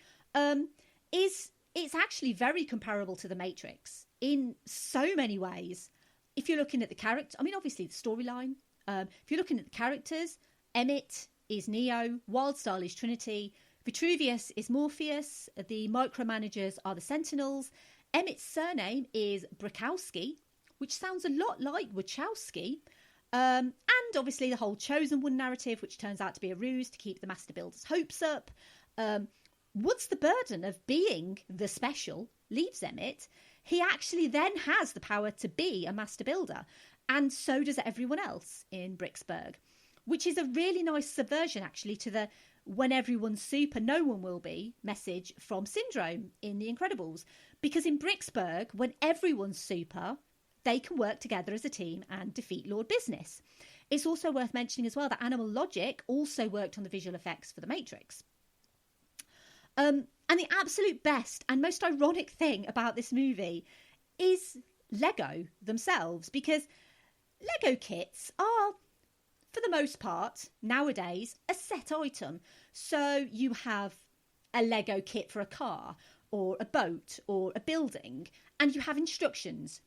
A: is it's actually very comparable to The Matrix in so many ways. If you're looking at the character, I mean, obviously the storyline. If you're looking at the characters, Emmett is Neo, Wildstar is Trinity, Vitruvius is Morpheus, the micromanagers are the Sentinels, Emmett's surname is Brakowski, which sounds a lot like Wachowski, and obviously the whole Chosen One narrative, which turns out to be a ruse to keep the Master Builder's hopes up. Once the burden of being the special leaves Emmett, he actually then has the power to be a Master Builder, and so does everyone else in Bricksburg, which is a really nice subversion actually to the when everyone's super, no one will be message from Syndrome in The Incredibles. Because in Bricksburg, when everyone's super, they can work together as a team and defeat Lord Business. It's also worth mentioning as well that Animal Logic also worked on the visual effects for The Matrix. And the absolute best and most ironic thing about this movie is Lego themselves, because Lego kits are, for the most part, nowadays, a set item. So you have a Lego kit for a car or a boat or a building, and you have instructions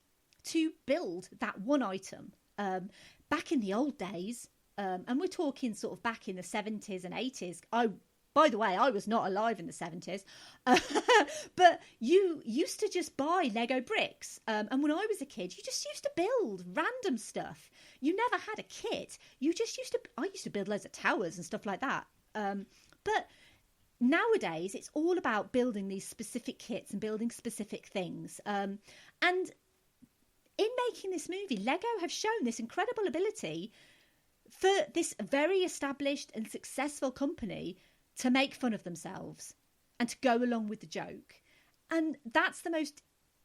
A: to build that one item. Back in the old days, and we're talking sort of back in the 70s and 80s, by the way, I was not alive in the 70s, but you used to just buy Lego bricks. And when I was a kid, you just used to build random stuff. You never had a kit. I used to build loads of towers and stuff like that. But nowadays, it's all about building these specific kits and building specific things. And in making this movie, Lego have shown this incredible ability for this very established and successful company to make fun of themselves and to go along with the joke. And that's the most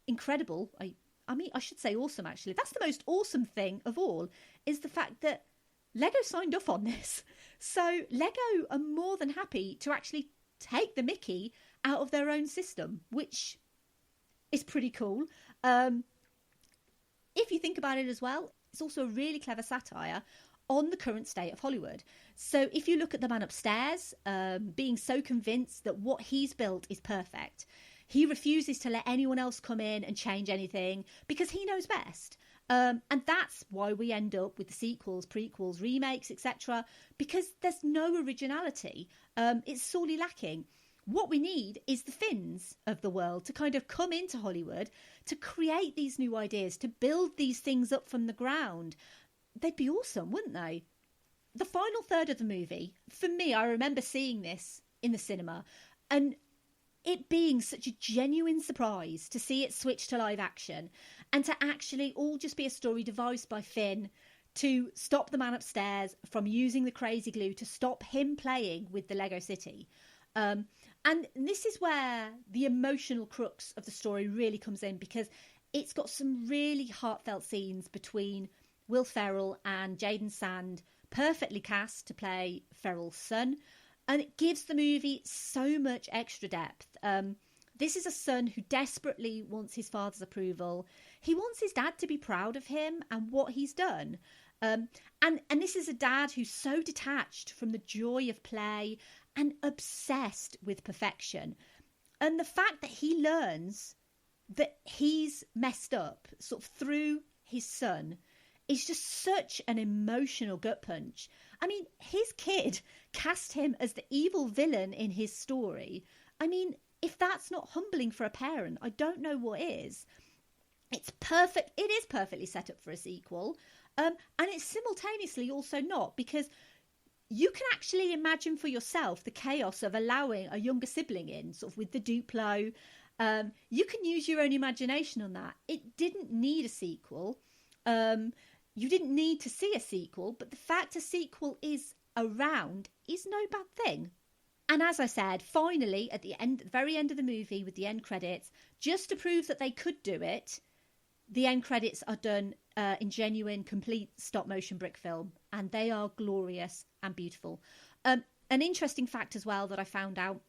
A: incredible, I should say awesome actually, that's the most awesome thing of all, is the fact that Lego signed off on this. So Lego are more than happy to actually take the mickey out of their own system, which is pretty cool. If you think about it as well, it's also a really clever satire on the current state of Hollywood. So if you look at the man upstairs, being so convinced that what he's built is perfect, he refuses to let anyone else come in and change anything because he knows best. And that's why we end up with the sequels, prequels, remakes, etc. Because there's no originality. It's sorely lacking. What we need is the Finns of the world to kind of come into Hollywood to create these new ideas, to build these things up from the ground. They'd be awesome, wouldn't they? The final third of the movie, for me, I remember seeing this in the cinema and it being such a genuine surprise to see it switch to live action and to actually all just be a story devised by Finn to stop the man upstairs from using the crazy glue to stop him playing with the Lego City. And this is where the emotional crux of the story really comes in, because it's got some really heartfelt scenes between Will Ferrell and Jaden Sand, perfectly cast to play Ferrell's son, and it gives the movie so much extra depth. This is a son who desperately wants his father's approval. He wants his dad to be proud of him and what he's done. And this is a dad who's so detached from the joy of play and obsessed with perfection. And the fact that he learns that he's messed up sort of through his son is just such an emotional gut punch. I mean, his kid cast him as the evil villain in his story. I mean, if that's not humbling for a parent, I don't know what is. It's perfect. It is perfectly set up for a sequel. And it's simultaneously also not, because you can actually imagine for yourself the chaos of allowing a younger sibling in, sort of with the Duplo. You can use your own imagination on that. It didn't need a sequel. You didn't need to see a sequel, but the fact a sequel is around is no bad thing. And as I said, finally, at the end, very end of the movie, with the end credits, just to prove that they could do it, the end credits are done in genuine, complete stop-motion brick film, and they are glorious and beautiful. An interesting fact as well that I found out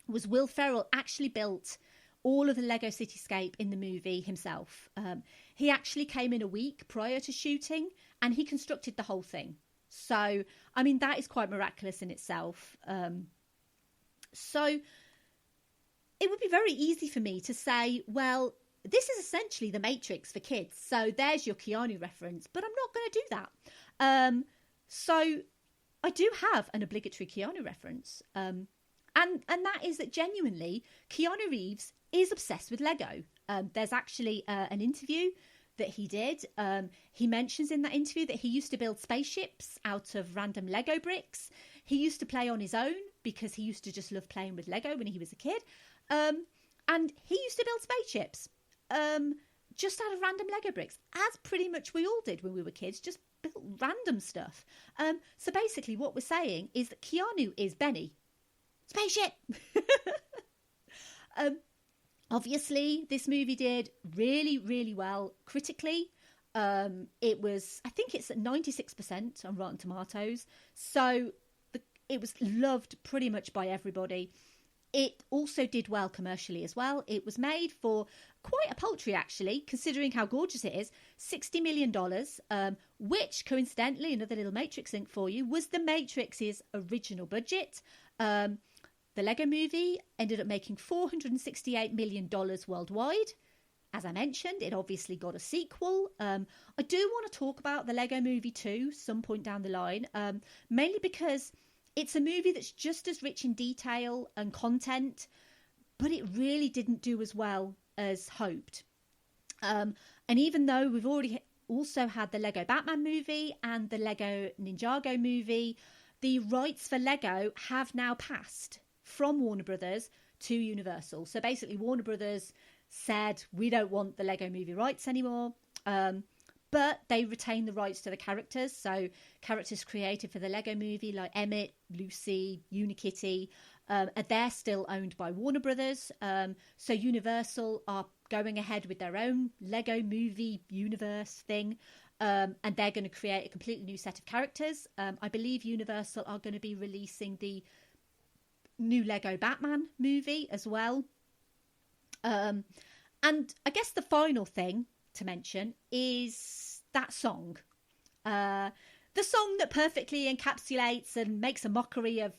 A: was Will Ferrell actually built all of the Lego cityscape in the movie himself. He actually came in a week prior to shooting, and he constructed the whole thing. So, I mean, that is quite miraculous in itself. So it would be very easy for me to say, well, this is essentially The Matrix for kids. So there's your Keanu reference, but I'm not going to do that. So I do have an obligatory Keanu reference. And that is that genuinely Keanu Reeves is obsessed with Lego. There's actually an interview that he did. He mentions in that interview that he used to build spaceships out of random Lego bricks. He used to play on his own because he used to just love playing with Lego when he was a kid. And he used to build spaceships just out of random Lego bricks, as pretty much we all did when we were kids, just built random stuff. So basically what we're saying is that Keanu is Benny. Spaceship! Obviously, this movie did really, really well critically. It was, I think it's at 96% on Rotten Tomatoes. So it was loved pretty much by everybody. It also did well commercially as well. It was made for quite a paltry, actually, considering how gorgeous it is, $60 million, which, coincidentally, another little Matrix link for you, was the Matrix's original budget. The Lego movie ended up making $468 million worldwide. As I mentioned, it obviously got a sequel. I do want to talk about the Lego movie 2 some point down the line, mainly because it's a movie that's just as rich in detail and content, but it really didn't do as well as hoped. And even though we've already also had the Lego Batman movie and the Lego Ninjago movie, the rights for Lego have now passed from Warner Brothers to Universal. So basically Warner Brothers said, we don't want the Lego movie rights anymore. But they retain the rights to the characters. So characters created for the Lego movie like Emmett, Lucy, Unikitty, they're still owned by Warner Brothers. So Universal are going ahead with their own Lego movie universe thing. And they're going to create a completely new set of characters. I believe Universal are going to be releasing the new Lego Batman movie as well. And I guess the final thing to mention is that song. The song that perfectly encapsulates and makes a mockery of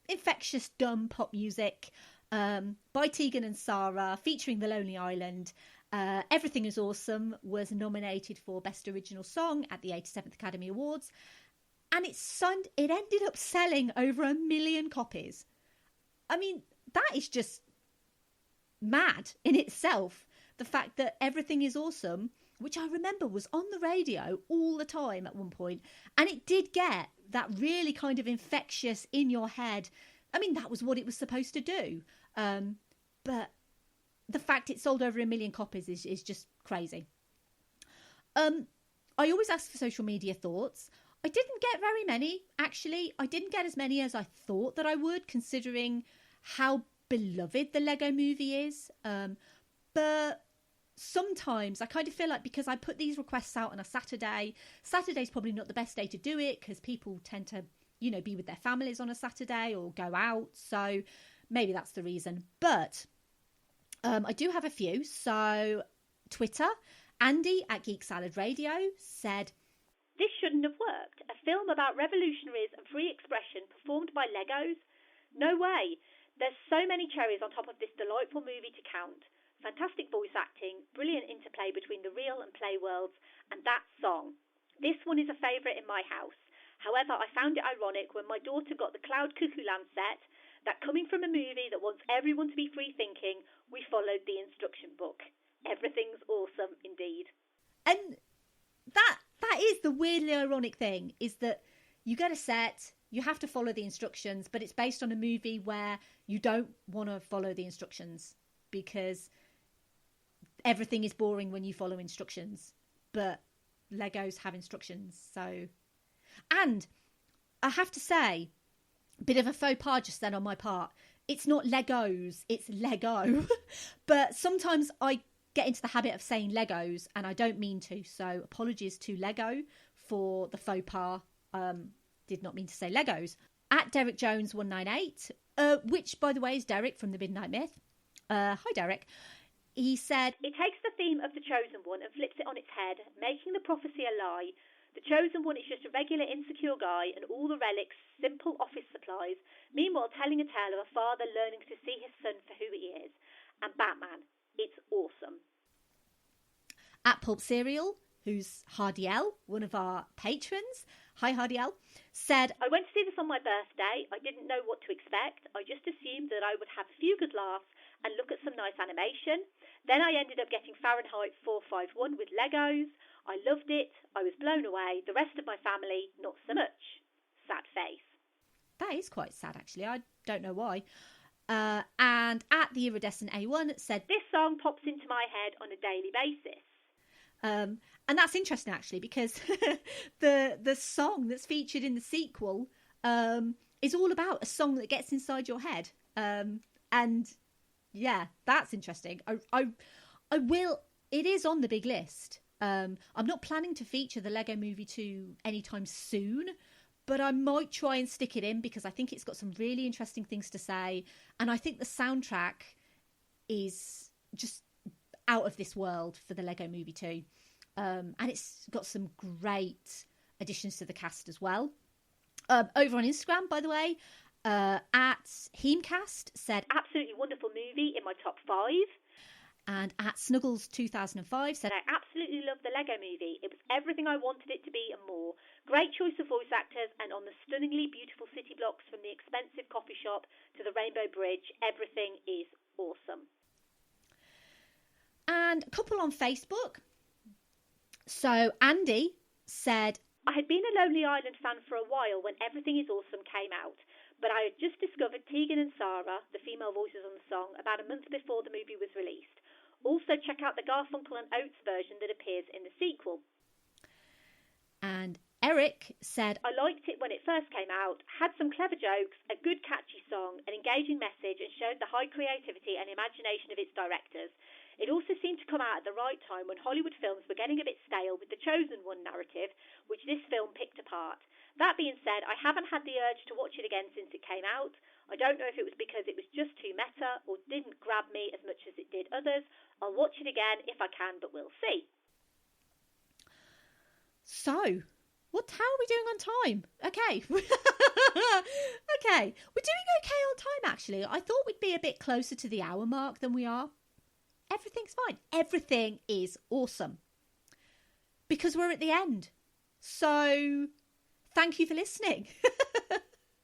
A: infectious, dumb pop music by Tegan and Sara, featuring The Lonely Island. Everything is Awesome was nominated for Best Original Song at the 87th Academy Awards, and it ended up selling over 1 million copies. I mean, that is just mad in itself. The fact that Everything is Awesome, which I remember was on the radio all the time at one point, and it did get that really kind of infectious in your head. I mean, that was what it was supposed to do. But the fact it sold over 1 million copies is just crazy. I always ask for social media thoughts. I didn't get very many, actually. I didn't get as many as I thought that I would, considering how beloved the Lego movie is. But sometimes I kind of feel like because I put these requests out on a Saturday's probably not the best day to do it because people tend to, be with their families on a Saturday or go out. So maybe that's the reason. But I do have a few. So Twitter, Andy at Geek Salad Radio said, This shouldn't have worked. A film about revolutionaries and free expression performed by Legos? No way. There's so many cherries on top of this delightful movie to count. Fantastic voice acting, brilliant interplay between the real and play worlds, and that song. This one is a favourite in my house. However, I found it ironic when my daughter got the Cloud Cuckoo Land set that coming from a movie that wants everyone to be free thinking, we followed the instruction book. Everything's awesome indeed.
L: And that is the weirdly ironic thing, is that you get a set, you have to follow the instructions, but it's based on a movie where you don't want to follow the instructions because everything is boring when you follow instructions. But Legos have instructions, so... And I have to say, a bit of a faux pas just then on my part. It's not Legos, it's Lego. But sometimes I get into the habit of saying Legos and I don't mean to, so apologies to Lego for the faux pas. Did not mean to say Legos. At Derek Jones 198, which by the way is Derek from the Midnight Myth. Hi Derek. He said,
A: it takes the theme of the Chosen One and flips it on its head, making the prophecy a lie. The Chosen One is just a regular insecure guy and all the relics, simple office supplies, meanwhile telling a tale of a father learning to see his son for who he is. And Batman. It's awesome.
L: At Pulp Cereal, who's Hardiel, one of our patrons, hi Hardiel, said,
A: I went to see this on my birthday. I didn't know what to expect. I just assumed that I would have a few good laughs and look at some nice animation. Then I ended up getting Fahrenheit 451 with Legos. I loved it. I was blown away. The rest of my family, not so much. Sad face.
L: That is quite sad, actually. I don't know why. And at the Iridescent A1 said,
A: this song pops into my head on a daily basis.
L: And that's interesting, actually, because the song that's featured in the sequel is all about a song that gets inside your head. And yeah, that's interesting. I will. It is on the big list. I'm not planning to feature the Lego Movie 2 anytime soon, but I might try and stick it in because I think it's got some really interesting things to say. And I think the soundtrack is just out of this world for the Lego Movie 2. And it's got some great additions to the cast as well. Over on Instagram, by the way, at Hemcast said,
A: absolutely wonderful movie, in my top 5.
L: And at Snuggles 2005 said,
A: I absolutely love the Lego Movie. It was everything I wanted it to be and more. Great choice of voice actors, and on the stunningly beautiful city blocks from the expensive coffee shop to the Rainbow Bridge, everything is awesome.
L: And a couple on Facebook. So Andy said,
A: I had been a Lonely Island fan for a while when Everything is Awesome came out, but I had just discovered Tegan and Sarah, the female voices on the song, about a month before the movie was released. Also check out the Garfunkel and Oates version that appears in the sequel.
L: And Eric said,
A: I liked it when it first came out, had some clever jokes, a good catchy song, an engaging message, and showed the high creativity and imagination of its directors. It also seemed to come out at the right time when Hollywood films were getting a bit stale with the Chosen One narrative, which this film picked apart. That being said, I haven't had the urge to watch it again since it came out. I don't know if it was because it was just too meta or didn't grab me as much as it did others. I'll watch it again if I can, but we'll see.
L: So, how are we doing on time? Okay. Okay. We're doing okay on time, actually. I thought we'd be a bit closer to the hour mark than we are. Everything's fine. Everything is awesome. Because we're at the end. So, thank you for listening.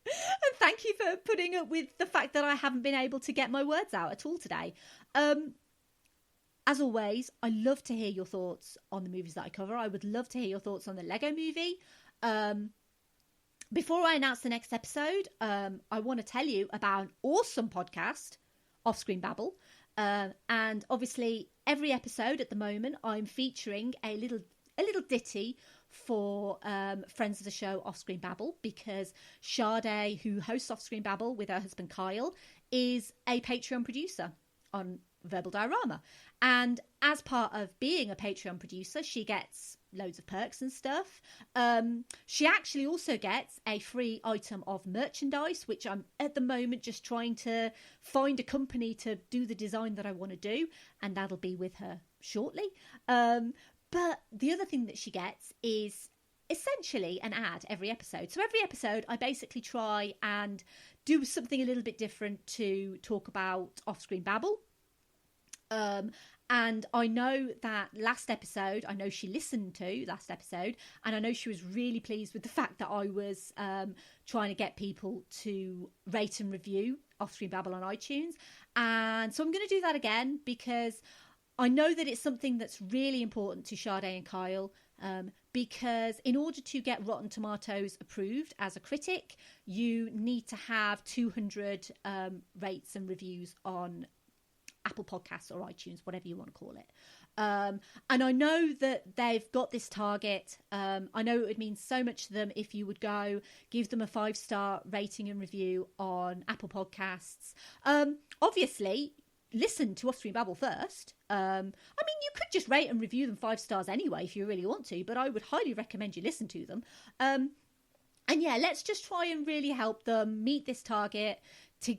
L: And thank you for putting up with the fact that I haven't been able to get my words out at all today. As always, I love to hear your thoughts on the movies that I cover. I would love to hear your thoughts on the Lego Movie. Before I announce the next episode, I want to tell you about an awesome podcast, Off-Screen Babble. And obviously, every episode at the moment, I'm featuring a little ditty for friends of the show Off-Screen Babble, because Sade, who hosts Off-Screen Babble with her husband Kyle, is a Patreon producer on Verbal Diorama. And as part of being a Patreon producer, she gets loads of perks and stuff. She actually also gets a free item of merchandise, which I'm at the moment just trying to find a company to do the design that I want to do, and that'll be with her shortly. But the other thing that she gets is
A: essentially an ad every episode. So every episode, I basically try and do something a little bit different to talk about off-screen babble. And I know that last episode, I know she listened to last episode, and I know she was really pleased with the fact that I was trying to get people to rate and review Off-Screen Babble on iTunes. And so I'm going to do that again, because I know that it's something that's really important to Sade and Kyle, because in order to get Rotten Tomatoes approved as a critic, you need to have 200 rates and reviews on Apple Podcasts or iTunes, whatever you want to call it. And I know that they've got this target. I know it would mean so much to them if you would go give them a 5-star rating and review on Apple Podcasts. Obviously, listen to Off-Screen Babble first. I mean, you could just rate and review them 5 stars anyway if you really want to, but I would highly recommend you listen to them. And yeah, let's just try and really help them meet this target, to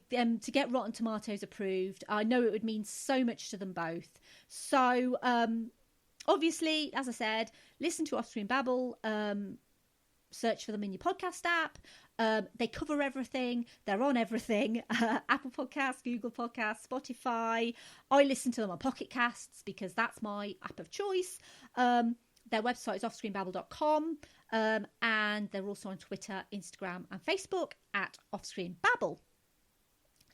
A: get Rotten Tomatoes approved. I know it would mean so much to them both. So obviously, as I said, listen to Off-Screen Babble, search for them in your podcast app. They cover everything. They're on everything. Apple Podcasts, Google Podcasts, Spotify. I listen to them on Pocket Casts because that's my app of choice. Their website is offscreenbabble.com, and they're also on Twitter, Instagram and Facebook at Offscreen Babble.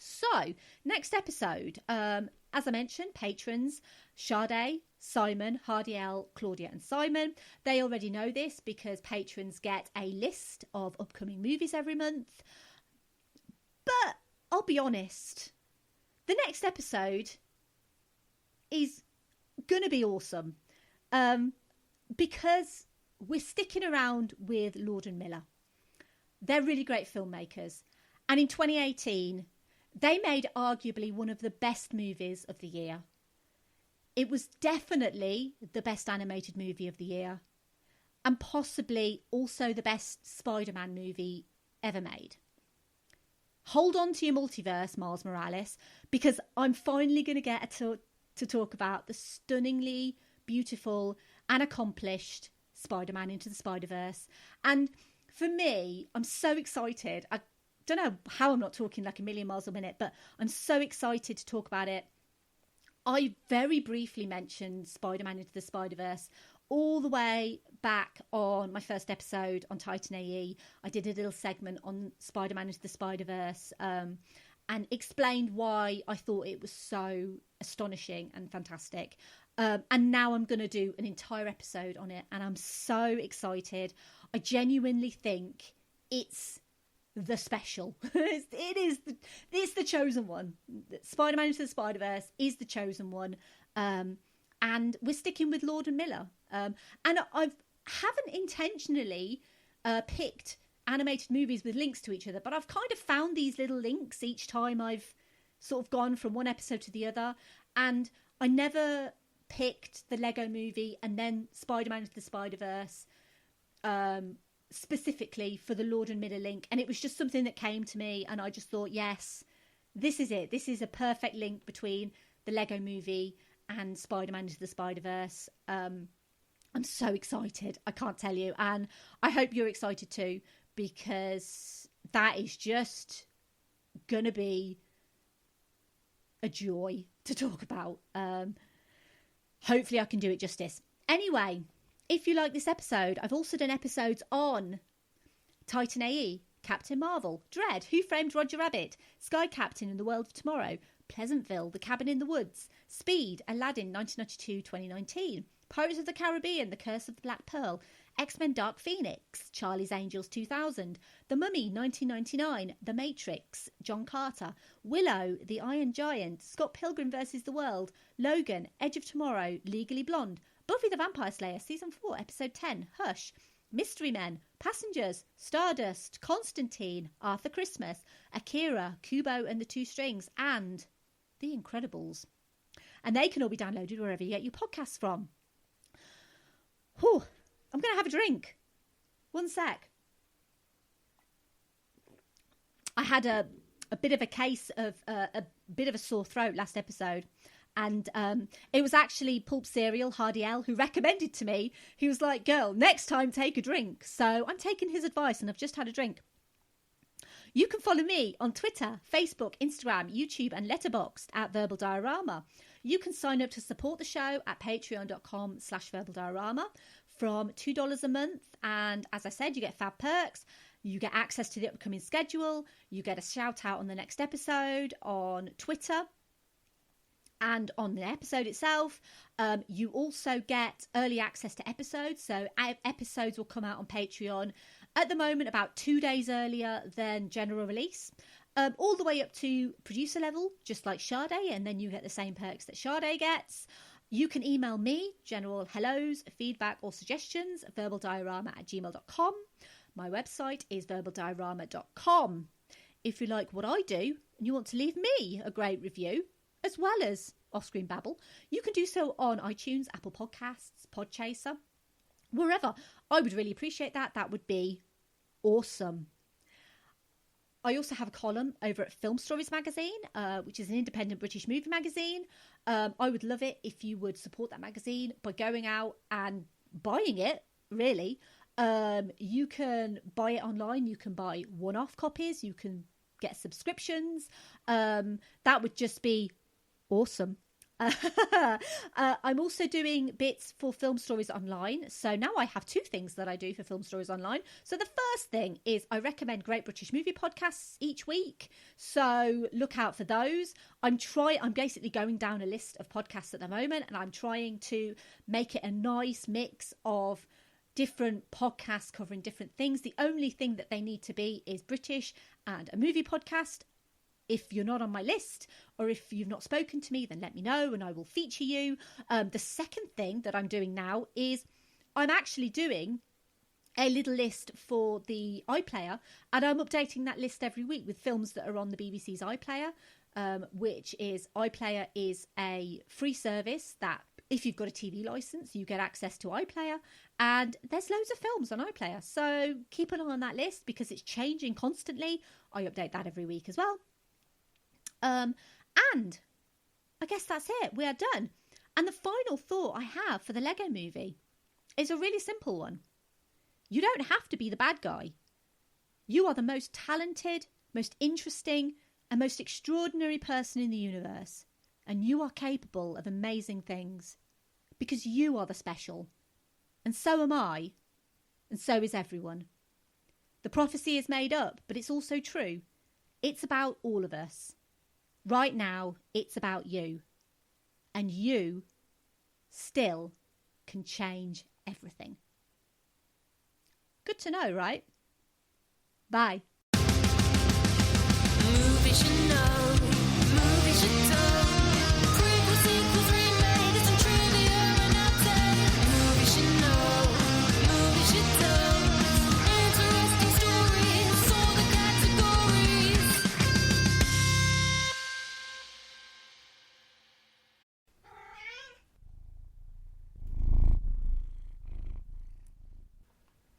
A: So, next episode, as I mentioned, patrons, Sade, Simon, Hardy L, Claudia and Simon. They already know this because patrons get a list of upcoming movies every month. But I'll be honest, the next episode is going to be awesome, because we're sticking around with Lord and Miller. They're really great filmmakers. And in 2018... they made arguably one of the best movies of the year. It was definitely the best animated movie of the year, and possibly also the best Spider-Man movie ever made. Hold on to your multiverse, Miles Morales, because I'm finally going to get to talk about the stunningly beautiful and accomplished Spider-Man Into the Spider-Verse. And for me, I'm so excited. I don't know how I'm not talking like a million miles a minute, but I'm so excited to talk about it. I very briefly mentioned Spider-Man Into the Spider-Verse all the way back on my first episode on Titan AE. I did a little segment on Spider-Man Into the Spider-Verse, and explained why I thought it was so astonishing and fantastic. And now I'm going to do an entire episode on it, and I'm so excited. I genuinely think it's the special. It's the chosen one. Spider-Man Into the Spider-Verse is the chosen one, and we're sticking with Lord and Miller. And I haven't intentionally picked animated movies with links to each other, but I've kind of found these little links each time I've sort of gone from one episode to the other, and I never picked the Lego Movie and then Spider-Man Into the Spider-Verse specifically for the Lord and Miller link, and it was just something that came to me, and I just thought, yes, this is it. This is a perfect link between the Lego Movie and Spider-Man Into the Spider-Verse. I'm so excited, I can't tell you, and I hope you're excited too, because that is just gonna be a joy to talk about. Hopefully I can do it justice. Anyway, if you like this episode, I've also done episodes on Titan AE, Captain Marvel, Dread, Who Framed Roger Rabbit, Sky Captain and the World of Tomorrow, Pleasantville, The Cabin in the Woods, Speed, Aladdin 1992-2019, Pirates of the Caribbean, The Curse of the Black Pearl, X-Men Dark Phoenix, Charlie's Angels 2000, The Mummy 1999, The Matrix, John Carter, Willow, The Iron Giant, Scott Pilgrim vs. the World, Logan, Edge of Tomorrow, Legally Blonde, Buffy the Vampire Slayer Season 4 Episode 10, Hush, Mystery Men, Passengers, Stardust, Constantine, Arthur Christmas, Akira, Kubo and the Two Strings, and The Incredibles. And they can all be downloaded wherever you get your podcasts from. Whew, I'm going to have a drink. One sec. I had a bit of a case of a bit of a sore throat last episode,
L: And it was actually Pulp Cereal, Hardy L, who recommended to me. He was like, girl, next time take a drink. So I'm taking his advice and I've just had a drink. You can follow me on Twitter, Facebook, Instagram, YouTube and Letterboxd at Verbal Diorama. You can sign up to support the show at patreon.com/Verbal Diorama from $2 a month. And as I said, you get fab perks. You get access to the upcoming schedule. You get a shout out on the next episode on Twitter and on the episode itself. You also get early access to episodes. So episodes will come out on Patreon at the moment about 2 days earlier than general release. All the way up to producer level, just like Sade, and then you get the same perks that Sade gets. You can email me, general hellos, feedback or suggestions, verbaldiorama@gmail.com. My website is verbaldiorama.com. If you like what I do and you want to leave me a great review, as well as off-screen babble, you can do so on iTunes, Apple Podcasts, Podchaser, wherever. I would really appreciate that. That would be awesome. I also have a column over at Film Stories magazine, which is an independent British movie magazine. I would love it if you would support that magazine by going out and buying it, really. You can buy it online. You can buy one-off copies. You can get subscriptions. That would just be awesome. I'm also doing bits for Film Stories Online. So now I have two things that I do for Film Stories Online. So the first thing is I recommend great British movie podcasts each week. So look out for those. I'm basically going down a list of podcasts at the moment, and I'm trying to make it a nice mix of different podcasts covering different things. The only thing that they need to be is British and a movie podcast. If you're not on my list, or if you've not spoken to me, then let me know and I will feature you. The second thing that I'm doing now is I'm actually doing a little list for the iPlayer, and I'm updating that list every week with films that are on the BBC's iPlayer, which is iPlayer is a free service that if you've got a TV license, you get access to iPlayer, and there's loads of films on iPlayer. So keep an eye on that list because it's changing constantly. I update that every week as well. And I guess that's it. We are done. And the final thought I have for the Lego movie is a really simple one. You don't have to be the bad guy. You are the most talented, most interesting, and most extraordinary person in the universe. And you are capable of amazing things because you are the special. And so am I. And so is everyone. The prophecy is made up, but it's also true. It's about all of us. Right now, it's about you. And you still can change everything. Good to know, right? Bye.
C: Movie should know.